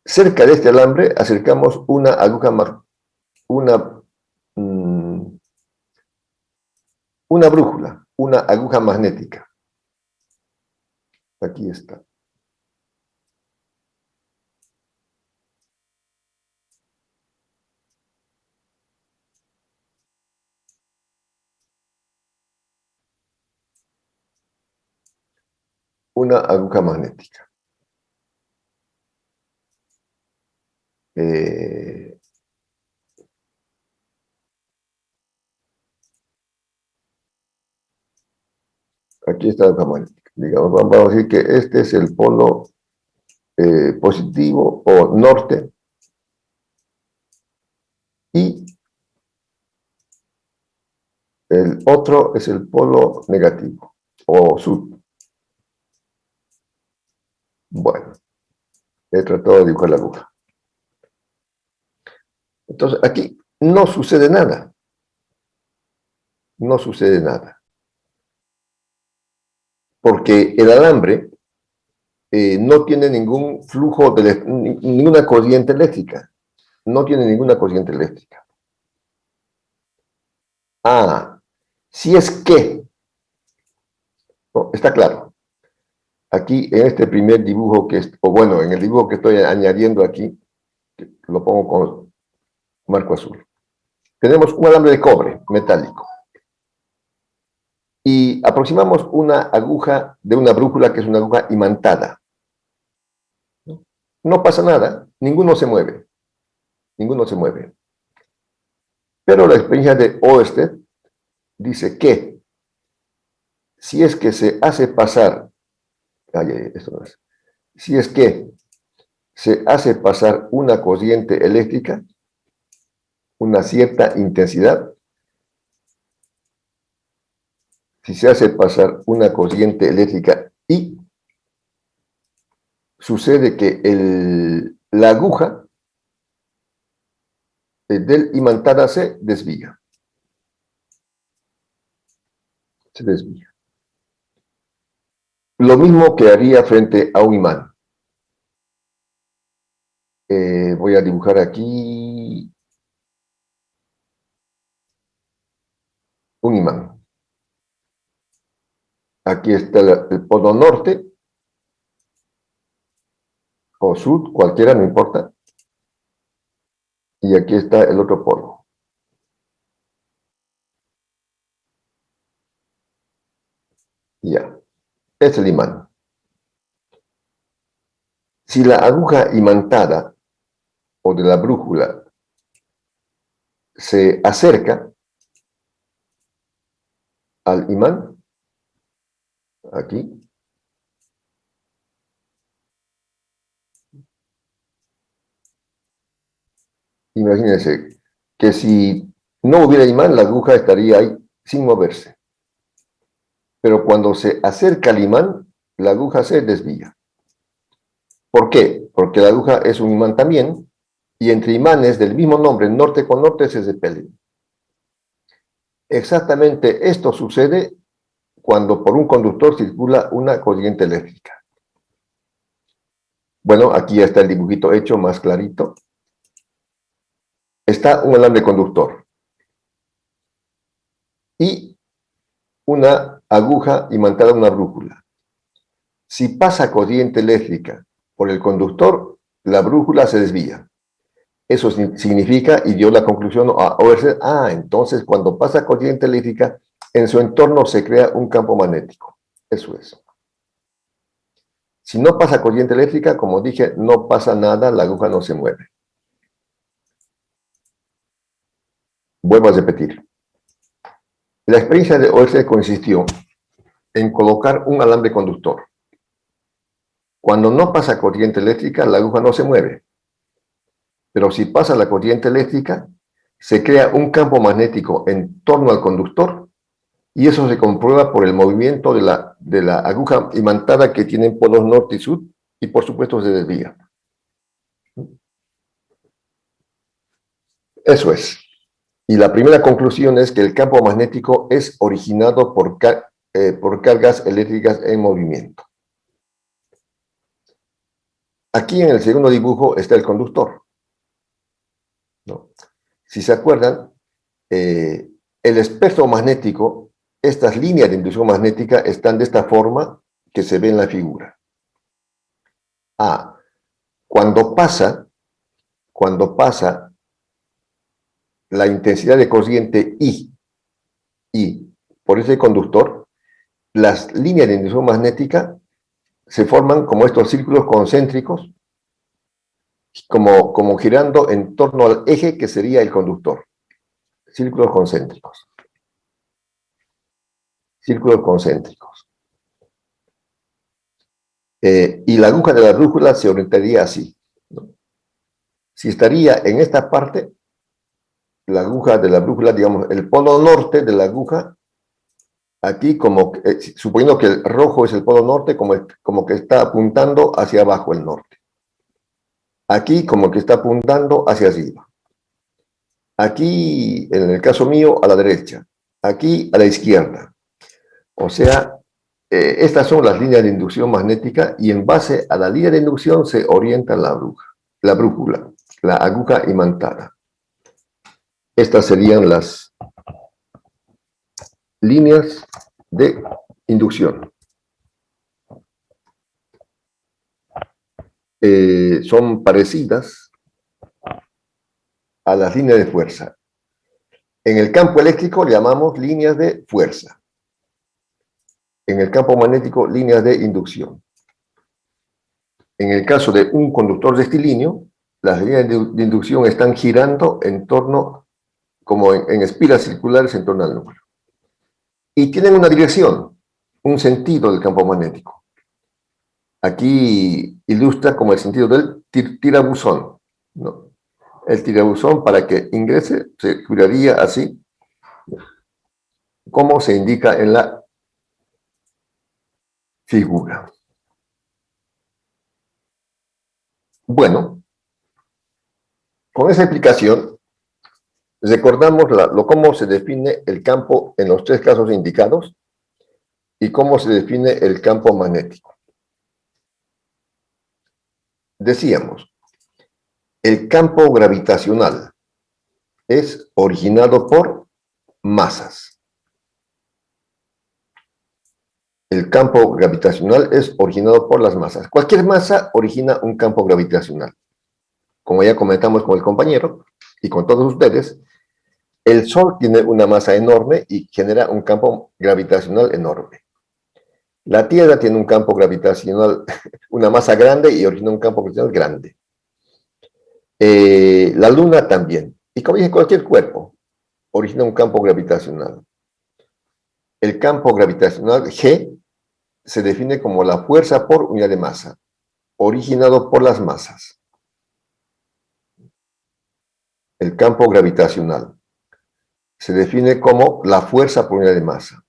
Cerca de este alambre acercamos una aguja, una brújula, una aguja magnética. Aquí está. Una aguja magnética. Aquí está la aguja magnética. Digamos, vamos a decir que este es el polo positivo o norte, y el otro es el polo negativo o sur. Bueno, he tratado de dibujar la aguja. Entonces, aquí no sucede nada. No sucede nada. Porque el alambre no tiene ningún flujo, ninguna corriente eléctrica. No tiene ninguna corriente eléctrica. Ah, si es que, no, está claro. Aquí en este primer dibujo o bueno, en el dibujo que estoy añadiendo aquí, lo pongo con marco azul. Tenemos un alambre de cobre metálico. Y aproximamos una aguja de una brújula que es una aguja imantada. No pasa nada, ninguno se mueve. Ninguno se mueve. Pero la experiencia de Oersted dice que si es que se hace pasar, esto no es, si es que se hace pasar una corriente eléctrica, una cierta intensidad, si se hace pasar una corriente eléctrica y sucede que la aguja del imantada se desvía. Se desvía. Lo mismo que haría frente a un imán. Voy a dibujar aquí un imán. Aquí está el polo norte o sur, cualquiera, no importa. Y aquí está el otro polo. Ya, es el imán. Si la aguja imantada o de la brújula se acerca al imán, aquí, imagínense que si no hubiera imán, la aguja estaría ahí sin moverse. Pero cuando se acerca al imán, la aguja se desvía. ¿Por qué? Porque la aguja es un imán también, y entre imanes del mismo nombre, norte con norte, se repelen. Exactamente esto sucede cuando por un conductor circula una corriente eléctrica. Bueno, aquí ya está el dibujito hecho más clarito. Está un alambre conductor y una aguja imantada a una brújula. Si pasa corriente eléctrica por el conductor, la brújula se desvía. Eso significa, y dio la conclusión a Oersted, entonces cuando pasa corriente eléctrica, en su entorno se crea un campo magnético. Eso es. Si no pasa corriente eléctrica, como dije, no pasa nada, la aguja no se mueve. Vuelvo a repetir. La experiencia de Oersted consistió en colocar un alambre conductor. Cuando no pasa corriente eléctrica, la aguja no se mueve. Pero si pasa la corriente eléctrica, se crea un campo magnético en torno al conductor y eso se comprueba por el movimiento de la aguja imantada que tiene polos norte y sur y por supuesto se desvía. Eso es. Y la primera conclusión es que el campo magnético es originado por cargas eléctricas en movimiento. Aquí en el segundo dibujo está el conductor, ¿no? Si se acuerdan, el espectro magnético, estas líneas de inducción magnética están de esta forma que se ve en la figura. Cuando pasa la intensidad de corriente I por ese conductor, las líneas de inducción magnética se forman como estos círculos concéntricos, como girando en torno al eje que sería el conductor. Círculos concéntricos. Círculos concéntricos. Y la aguja de la brújula se orientaría así, ¿no? Si estaría en esta parte, la aguja de la brújula, digamos, el polo norte de la aguja, aquí suponiendo que el rojo es el polo norte, como que está apuntando hacia abajo el norte. Aquí como que está apuntando hacia arriba. Aquí, en el caso mío, a la derecha. Aquí a la izquierda. O sea, estas son las líneas de inducción magnética y en base a la línea de inducción se orienta la brújula, la aguja imantada. Estas serían las líneas de inducción. Son parecidas a las líneas de fuerza. En el campo eléctrico le llamamos líneas de fuerza. En el campo magnético, líneas de inducción. En el caso de un conductor rectilíneo, las líneas de inducción están girando en torno, como en espiras circulares en torno al núcleo. Y tienen una dirección, un sentido del campo magnético. Aquí ilustra como el sentido del tirabuzón, ¿no? El tirabuzón, para que ingrese, se giraría así, como se indica en la figura. Bueno, con esa explicación, recordamos cómo se define el campo en los tres casos indicados y cómo se define el campo magnético. Decíamos, el campo gravitacional es originado por masas. El campo gravitacional es originado por las masas. Cualquier masa origina un campo gravitacional. Como ya comentamos con el compañero y con todos ustedes, el Sol tiene una masa enorme y genera un campo gravitacional enorme. La Tierra tiene un campo gravitacional, una masa grande y origina un campo gravitacional grande. La Luna también. Y como dije, cualquier cuerpo origina un campo gravitacional. El campo gravitacional G se define como la fuerza por unidad de masa, originado por las masas. El campo gravitacional se define como la fuerza por unidad de masa.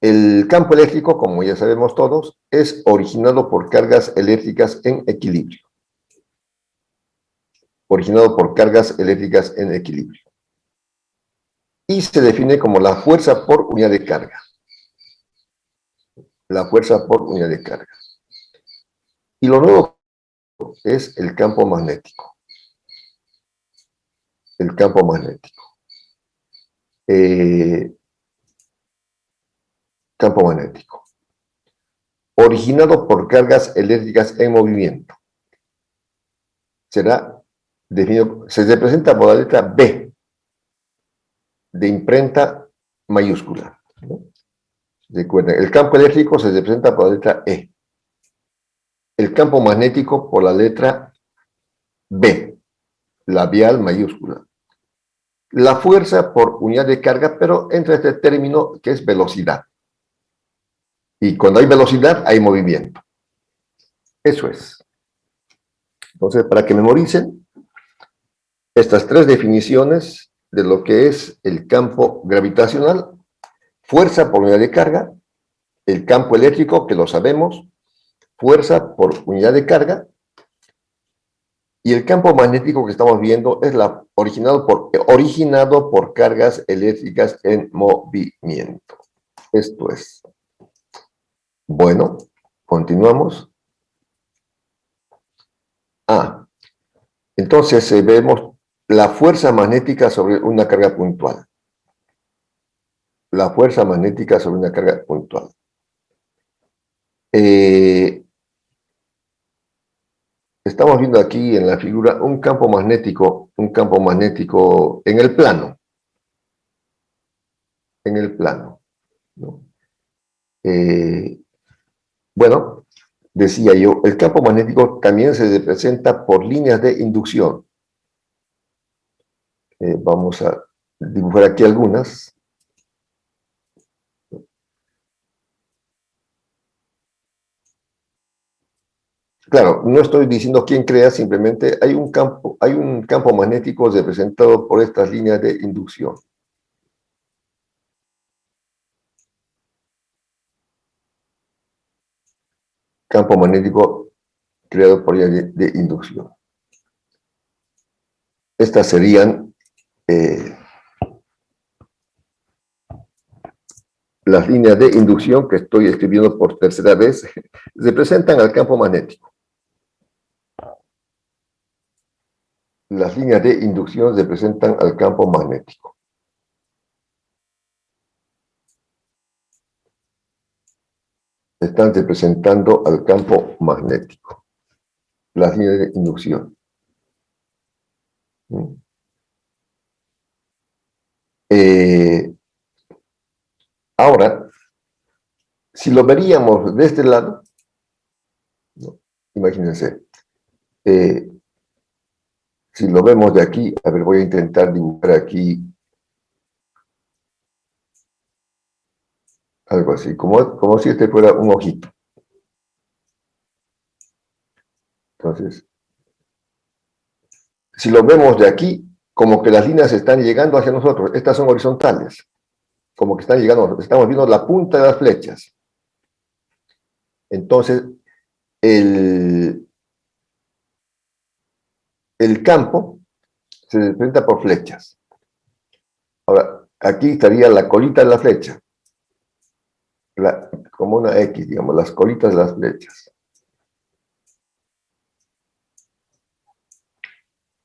El campo eléctrico, como ya sabemos todos, es originado por cargas eléctricas en equilibrio. Originado por cargas eléctricas en equilibrio. Y se define como la fuerza por unidad de carga. La fuerza por unidad de carga. Y lo nuevo es el campo magnético. El campo magnético. Campo magnético. Originado por cargas eléctricas en movimiento. Será definido, se representa por la letra B de imprenta mayúscula, ¿no? Recuerden, el campo eléctrico se representa por la letra E. El campo magnético por la letra B, labial mayúscula. La fuerza por unidad de carga, pero entra este término que es velocidad. Y cuando hay velocidad, hay movimiento. Eso es. Entonces, para que memoricen estas tres definiciones de lo que es el campo gravitacional: fuerza por unidad de carga, el campo eléctrico, que lo sabemos, fuerza por unidad de carga, y el campo magnético que estamos viendo es originado por cargas eléctricas en movimiento. Esto es. Bueno, continuamos. Entonces vemos la fuerza magnética sobre una carga puntual. La fuerza magnética sobre una carga puntual. Estamos viendo aquí en la figura un campo magnético en el plano. En el plano, ¿no? Bueno, decía yo, el campo magnético también se representa por líneas de inducción. Vamos a dibujar aquí algunas. Claro, no estoy diciendo quién crea, simplemente hay un campo magnético representado por estas líneas de inducción. Campo magnético creado por líneas de inducción. Estas serían las líneas de inducción que estoy escribiendo por tercera vez, representan al campo magnético. Las líneas de inducción representan al campo magnético. Están representando al campo magnético. Las líneas de inducción. Ahora, si lo veríamos de este lado, ¿no? Imagínense, si lo vemos de aquí, a ver, voy a intentar dibujar aquí algo así, como si este fuera un ojito. Entonces, si lo vemos de aquí, como que las líneas están llegando hacia nosotros. Estas son horizontales, como que están llegando, estamos viendo la punta de las flechas. Entonces, el campo se representa por flechas. Ahora, aquí estaría la colita de la flecha, como una X, digamos, las colitas de las flechas.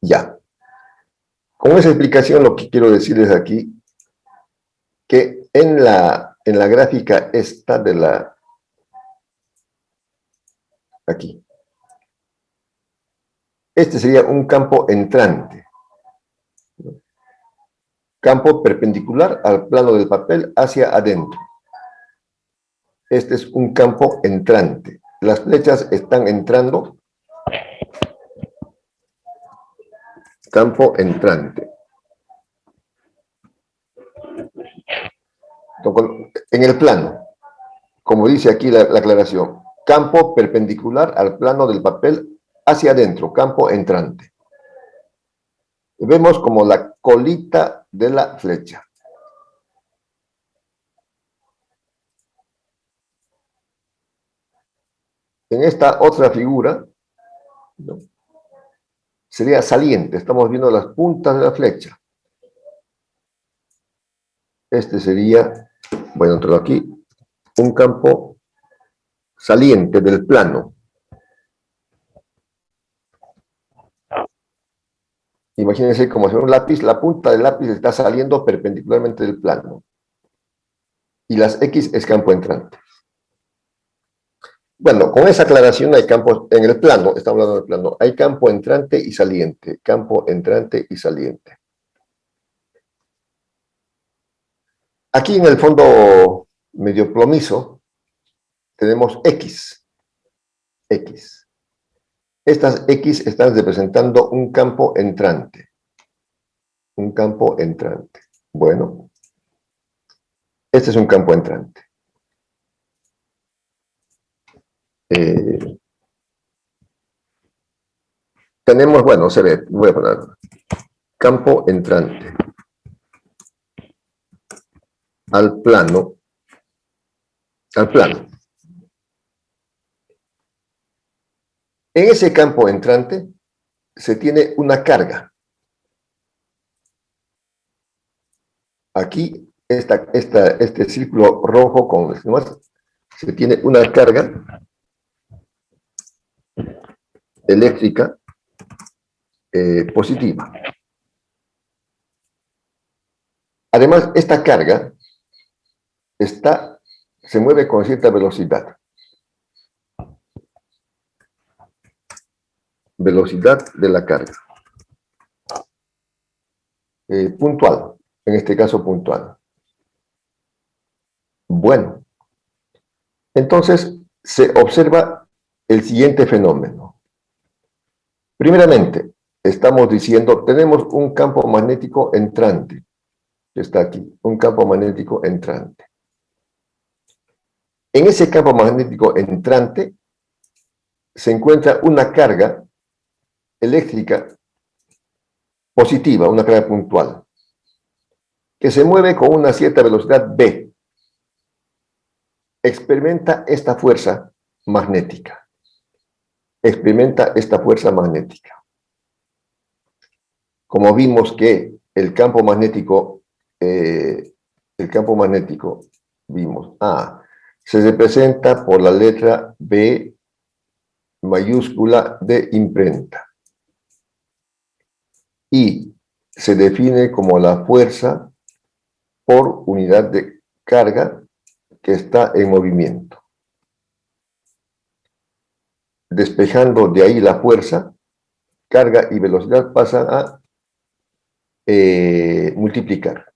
Ya. Con esa explicación lo que quiero decirles aquí, que en la gráfica esta de la... Aquí. Este sería un campo entrante. Campo perpendicular al plano del papel hacia adentro. Este es un campo entrante. Las flechas están entrando. Campo entrante. En el plano, como dice aquí la aclaración, campo perpendicular al plano del papel hacia adentro, campo entrante. Y vemos como la colita de la flecha. En esta otra figura, ¿no?, sería saliente. Estamos viendo las puntas de la flecha. Este sería, voy a entrar aquí, un campo saliente del plano. Imagínense como si un lápiz, la punta del lápiz está saliendo perpendicularmente del plano. Y las X es campo entrante. Bueno, con esa aclaración hay campos en el plano, estamos hablando del plano, hay campo entrante y saliente, campo entrante y saliente. Aquí en el fondo medio plomizo tenemos X. X. Estas X están representando un campo entrante. Un campo entrante. Bueno, este es un campo entrante. tenemos, bueno, se ve, voy a poner campo entrante al plano. En ese campo entrante se tiene una carga. Aquí, este círculo rojo con se tiene una carga eléctrica positiva. Además, esta carga se mueve con cierta velocidad. Velocidad de la carga. Puntual, en este caso puntual. Bueno, entonces se observa el siguiente fenómeno. Primeramente, estamos diciendo, tenemos un campo magnético entrante, que está aquí, un campo magnético entrante. En ese campo magnético entrante se encuentra una carga eléctrica positiva, una carga puntual, que se mueve con una cierta velocidad v. Experimenta esta fuerza magnética. Experimenta esta fuerza magnética. Como vimos que el campo magnético, vimos, se representa por la letra B mayúscula de imprenta. Y se define como la fuerza por unidad de carga que está en movimiento. Despejando de ahí la fuerza, carga y velocidad pasan a multiplicar.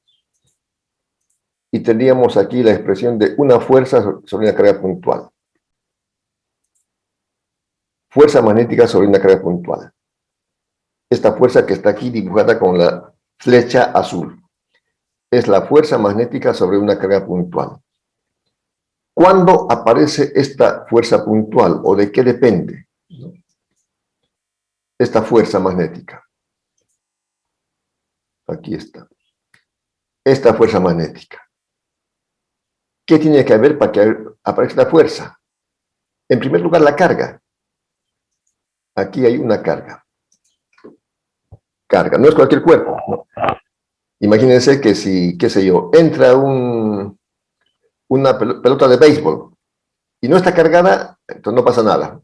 Y tendríamos aquí la expresión de una fuerza sobre una carga puntual. Fuerza magnética sobre una carga puntual. Esta fuerza que está aquí dibujada con la flecha azul es la fuerza magnética sobre una carga puntual. ¿Cuándo aparece esta fuerza puntual o de qué depende esta fuerza magnética? Aquí está. Esta fuerza magnética. ¿Qué tiene que haber para que aparezca la fuerza? En primer lugar, la carga. Aquí hay una carga. Carga, no es cualquier cuerpo, ¿no? Imagínense que si, qué sé yo, entra una pelota de béisbol y no está cargada, entonces no pasa nada.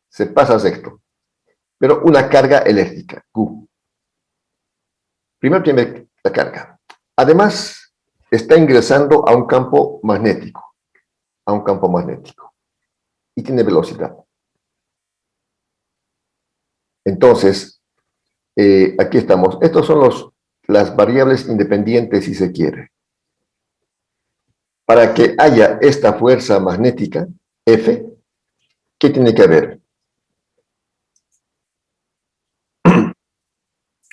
Se pasa recto. Pero una carga eléctrica, Q. Primero tiene la carga. Además, está ingresando a un campo magnético. Y tiene velocidad. Entonces, aquí estamos. Estos son las variables independientes, si se quiere. Para que haya esta fuerza magnética, F, ¿qué tiene que haber?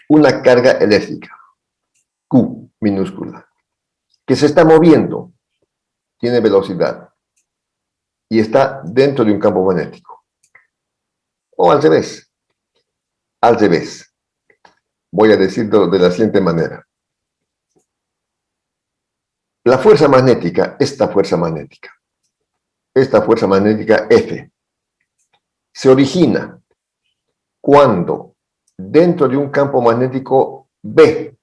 Una carga eléctrica, Q minúscula, que se está moviendo, tiene velocidad, y está dentro de un campo magnético. O al revés. Al revés. Voy a decirlo de la siguiente manera. La fuerza magnética, esta fuerza magnética F, se origina cuando dentro de un campo magnético B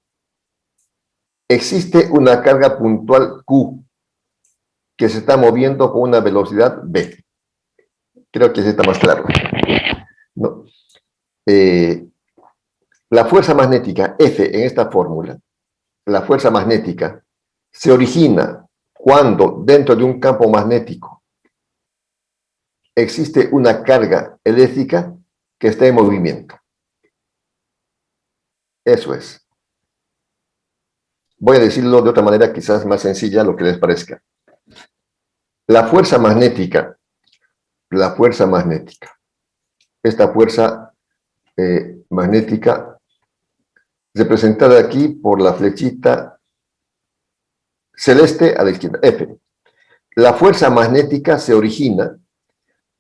existe una carga puntual Q que se está moviendo con una velocidad V. Creo que así está más claro, ¿no? La fuerza magnética F en esta fórmula, la fuerza magnética se origina cuando dentro de un campo magnético existe una carga eléctrica que está en movimiento. Eso es. Voy a decirlo de otra manera quizás más sencilla, lo que les parezca. La fuerza magnética, esta fuerza magnética representada aquí por la flechita celeste a la izquierda, F. La fuerza magnética se origina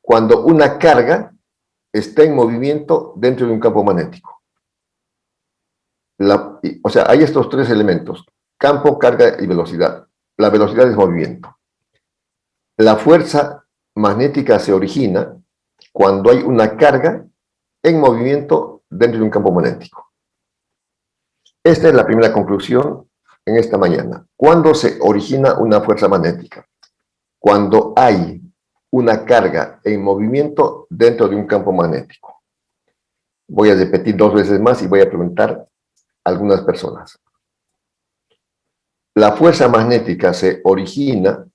cuando una carga está en movimiento dentro de un campo magnético. O sea, hay estos tres elementos: campo, carga y velocidad. La velocidad es movimiento. La fuerza magnética se origina cuando hay una carga en movimiento dentro de un campo magnético. Esta es la primera conclusión en esta mañana. ¿Cuándo se origina una fuerza magnética? Cuando hay una carga en movimiento dentro de un campo magnético. Voy a repetir 2 veces más y voy a preguntar a algunas personas. La fuerza magnética se origina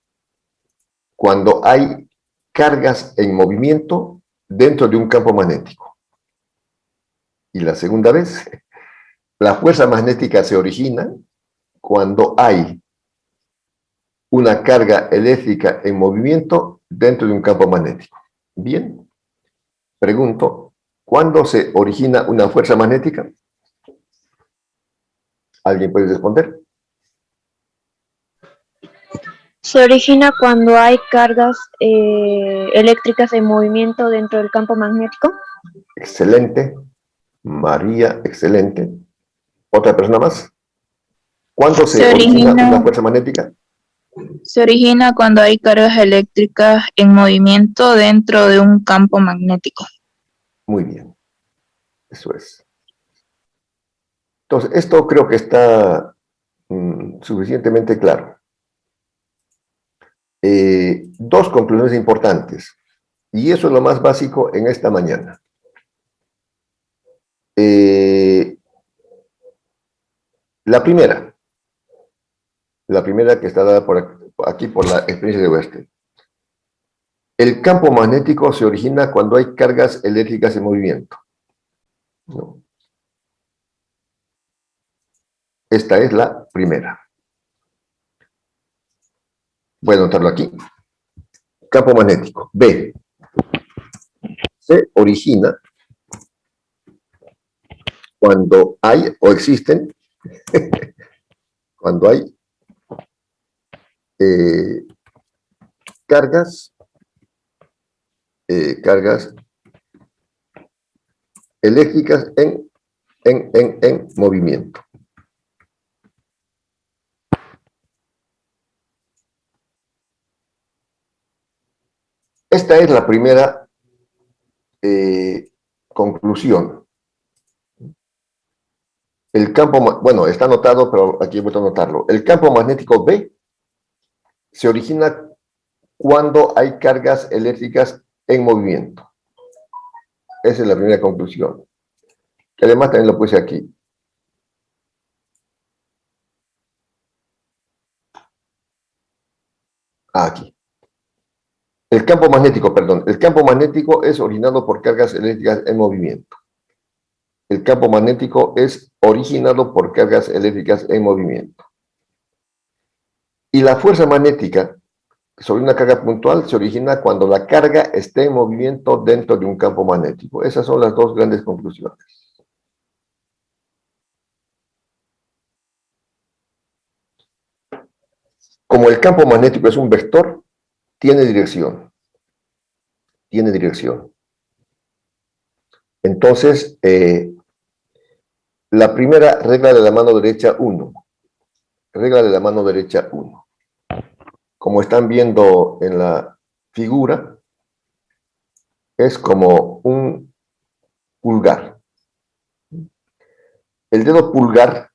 cuando hay cargas en movimiento dentro de un campo magnético. Y la segunda vez, la fuerza magnética se origina cuando hay una carga eléctrica en movimiento dentro de un campo magnético. Bien, pregunto, ¿cuándo se origina una fuerza magnética? ¿Alguien puede responder? Se origina cuando hay cargas eléctricas en movimiento dentro del campo magnético. Excelente. María, excelente. ¿Otra persona más? ¿Cuándo se origina una fuerza magnética? Se origina cuando hay cargas eléctricas en movimiento dentro de un campo magnético. Muy bien. Eso es. Entonces, esto creo que está suficientemente claro. 2 conclusiones importantes. Y eso es lo más básico en esta mañana. La primera que está dada por aquí por la experiencia de Weston. El campo magnético se origina cuando hay cargas eléctricas en movimiento. ¿No? Esta es la primera. Voy a anotarlo aquí. Campo magnético. B. Se origina cuando hay o existen, cuando hay cargas eléctricas en movimiento. Esta es la primera conclusión. El campo, bueno, está anotado, pero aquí he vuelto a anotarlo. El campo magnético B se origina cuando hay cargas eléctricas en movimiento. Esa es la primera conclusión. Que además también lo puse aquí. Aquí. El campo magnético es originado por cargas eléctricas en movimiento. El campo magnético es originado por cargas eléctricas en movimiento. Y la fuerza magnética sobre una carga puntual se origina cuando la carga esté en movimiento dentro de un campo magnético. Esas son las 2 grandes conclusiones. Como el campo magnético es un vector, tiene dirección. Tiene dirección. Entonces, la primera regla de la mano derecha 1. Regla de la mano derecha 1. Como están viendo en la figura, es como un pulgar. El dedo pulgar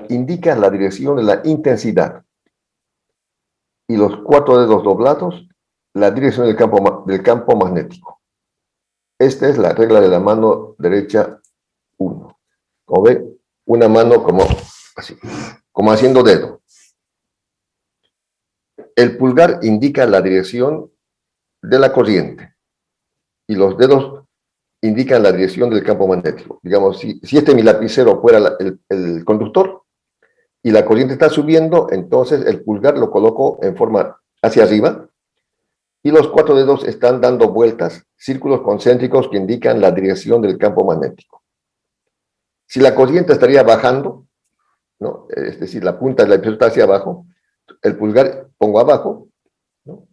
indica la dirección de la intensidad. Y los 4 dedos doblados, la dirección del campo magnético. Esta es la regla de la mano derecha 1. Como ven, una mano como así, como haciendo dedo. El pulgar indica la dirección de la corriente y los dedos indican la dirección del campo magnético. Digamos, si este mi lapicero fuera el conductor y la corriente está subiendo, entonces el pulgar lo coloco en forma hacia arriba y los 4 dedos están dando vueltas, círculos concéntricos que indican la dirección del campo magnético. Si la corriente estaría bajando, ¿no? Es decir, la punta del lapicero está hacia abajo, el pulgar pongo abajo, ¿no?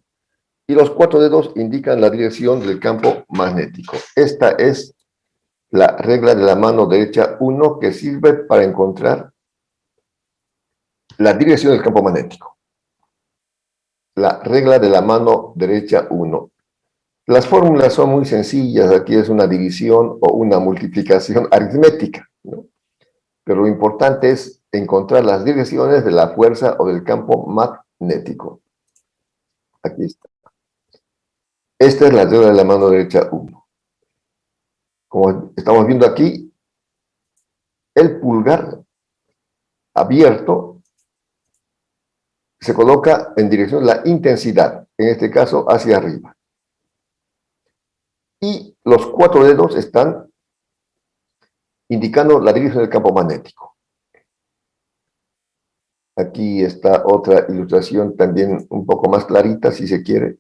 Y los 4 dedos indican la dirección del campo magnético. Esta es la regla de la mano derecha 1 que sirve para encontrar la dirección del campo magnético. La regla de la mano derecha 1. Las fórmulas son muy sencillas. Aquí es una división o una multiplicación aritmética, ¿no? Pero lo importante es encontrar las direcciones de la fuerza o del campo magnético. Aquí está. Esta es la regla de la mano derecha 1. Como estamos viendo aquí, el pulgar abierto se coloca en dirección de la intensidad, en este caso hacia arriba. Y los 4 dedos están indicando la dirección del campo magnético. Aquí está otra ilustración también un poco más clarita, si se quiere.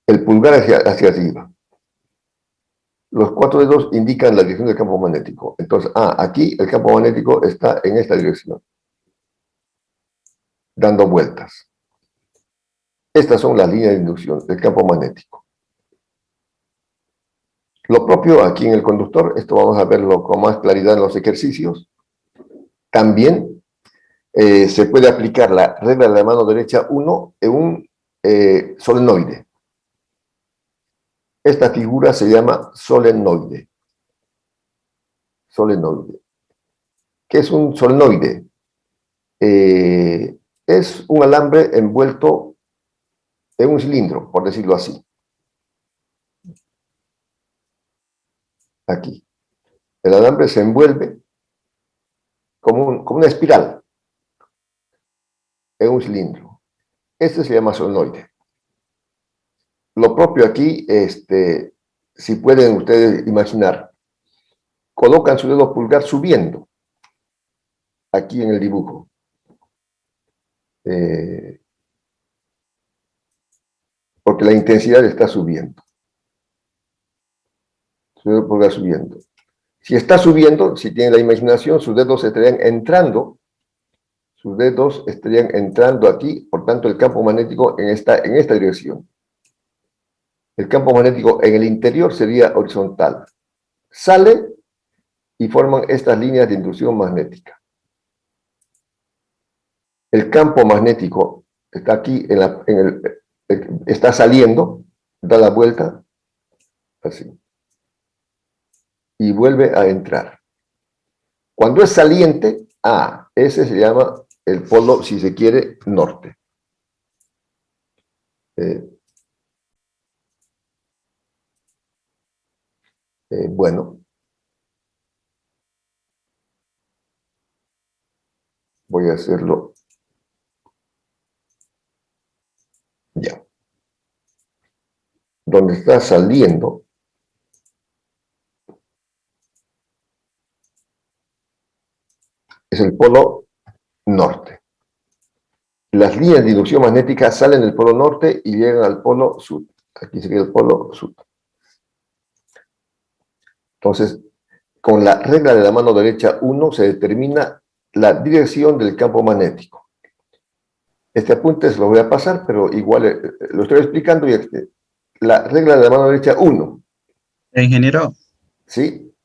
El pulgar hacia arriba. Los 4 dedos indican la dirección del campo magnético. Entonces, aquí el campo magnético está en esta dirección, dando vueltas. Estas son las líneas de inducción del campo magnético. Lo propio aquí en el conductor, esto vamos a verlo con más claridad en los ejercicios. También se puede aplicar la regla de la mano derecha 1 en un solenoide. Esta figura se llama solenoide. Solenoide. ¿Qué es un solenoide? Es un alambre envuelto en un cilindro, por decirlo así. Aquí. El alambre se envuelve como una espiral en un cilindro. Este se llama solenoide. Lo propio aquí, si pueden ustedes imaginar, colocan su dedo pulgar subiendo, aquí en el dibujo. Porque la intensidad está subiendo. Su dedo pulgar subiendo. Si está subiendo, si tienen la imaginación, sus dedos estarían entrando. Sus dedos estarían entrando aquí, por tanto el campo magnético en esta dirección. El campo magnético en el interior sería horizontal. Sale y forman estas líneas de inducción magnética. El campo magnético está aquí, está saliendo, da la vuelta, así. Y vuelve a entrar. Cuando es saliente, ese se llama el polo, si se quiere, norte. Bueno, voy a hacerlo ya. Donde está saliendo, es el polo norte. Las líneas de inducción magnética salen del polo norte y llegan al polo sur. Aquí sería el polo sur. Entonces, con la regla de la mano derecha 1 se determina la dirección del campo magnético. Este apunte se lo voy a pasar, pero igual lo estoy explicando. Y la regla de la mano derecha 1. Ingeniero. Sí.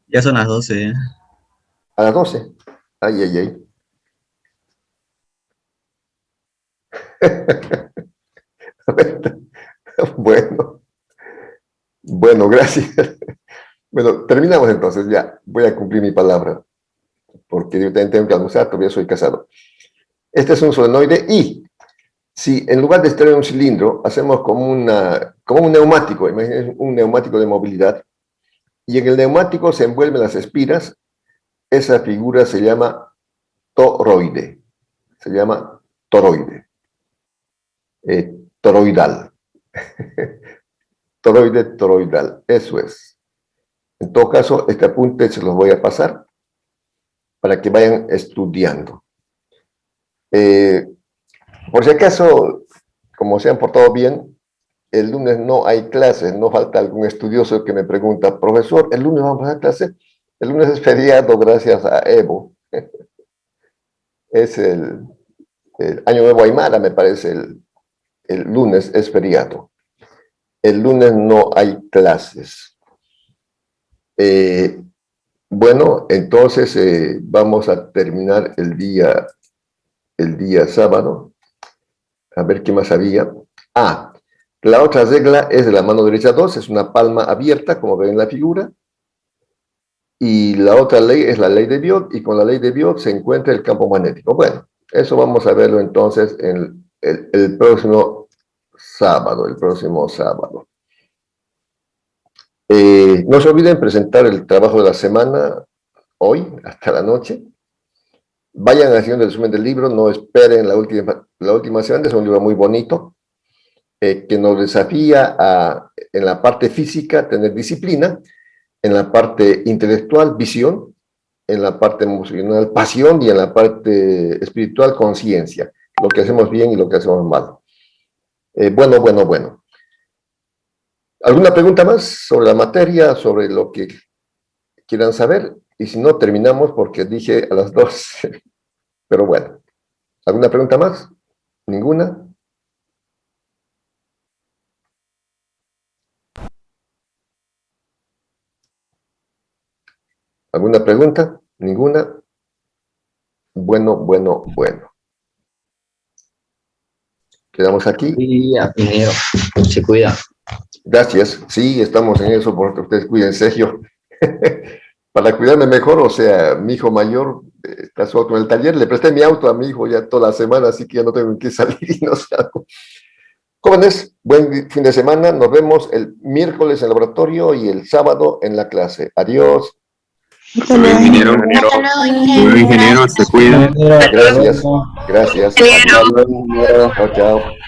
Ya son las 12. A las 12. Ay, ay, ay. Bueno, gracias. Bueno, terminamos entonces, ya. Voy a cumplir mi palabra, porque yo también tengo que almorzar, todavía soy casado. Este es un solenoide y si en lugar de estar en un cilindro, hacemos como un neumático, imagínense un neumático de movilidad, y en el neumático se envuelven las espiras, esa figura se llama toroide. Se llama toroide. Toroidal. Toroide, toroidal. Eso es. En todo caso, este apunte se los voy a pasar para que vayan estudiando. Por si acaso, como se han portado bien, el lunes no hay clases, no falta algún estudioso que me pregunta, profesor, ¿el lunes vamos a clase? El lunes es feriado gracias a Evo. es el Año Nuevo Aymara, me parece, el lunes es feriado. El lunes no hay clases. Bueno, entonces vamos a terminar el día sábado. A ver qué más había. La otra regla es de la mano derecha 2, es una palma abierta, como ven en la figura. Y la otra ley es la ley de Biot, y con la ley de Biot se encuentra el campo magnético. Bueno, eso vamos a verlo entonces en el próximo sábado. No se olviden presentar el trabajo de la semana hoy, hasta la noche. Vayan haciendo el resumen del libro, no esperen la última semana, es un libro muy bonito, que nos desafía en la parte física, tener disciplina, en la parte intelectual, visión, en la parte emocional, pasión, y en la parte espiritual, conciencia, lo que hacemos bien y lo que hacemos mal. Bueno. ¿Alguna pregunta más sobre la materia, sobre lo que quieran saber? Y si no, terminamos porque dije a las 2. Pero bueno, ¿alguna pregunta más? ¿Ninguna? ¿Alguna pregunta? ¿Ninguna? Bueno. ¿Quedamos aquí? Sí, ingeniero, se cuida. Gracias. Sí, estamos en eso porque ustedes cuídense. Yo, para cuidarme mejor, o sea, mi hijo mayor está solo con el taller. Le presté mi auto a mi hijo ya toda la semana, así que ya no tengo que salir y no salgo. Jóvenes, buen fin de semana. Nos vemos el miércoles en el laboratorio y el sábado en la clase. Adiós. Ingeniero, se cuida. Gracias. Chao.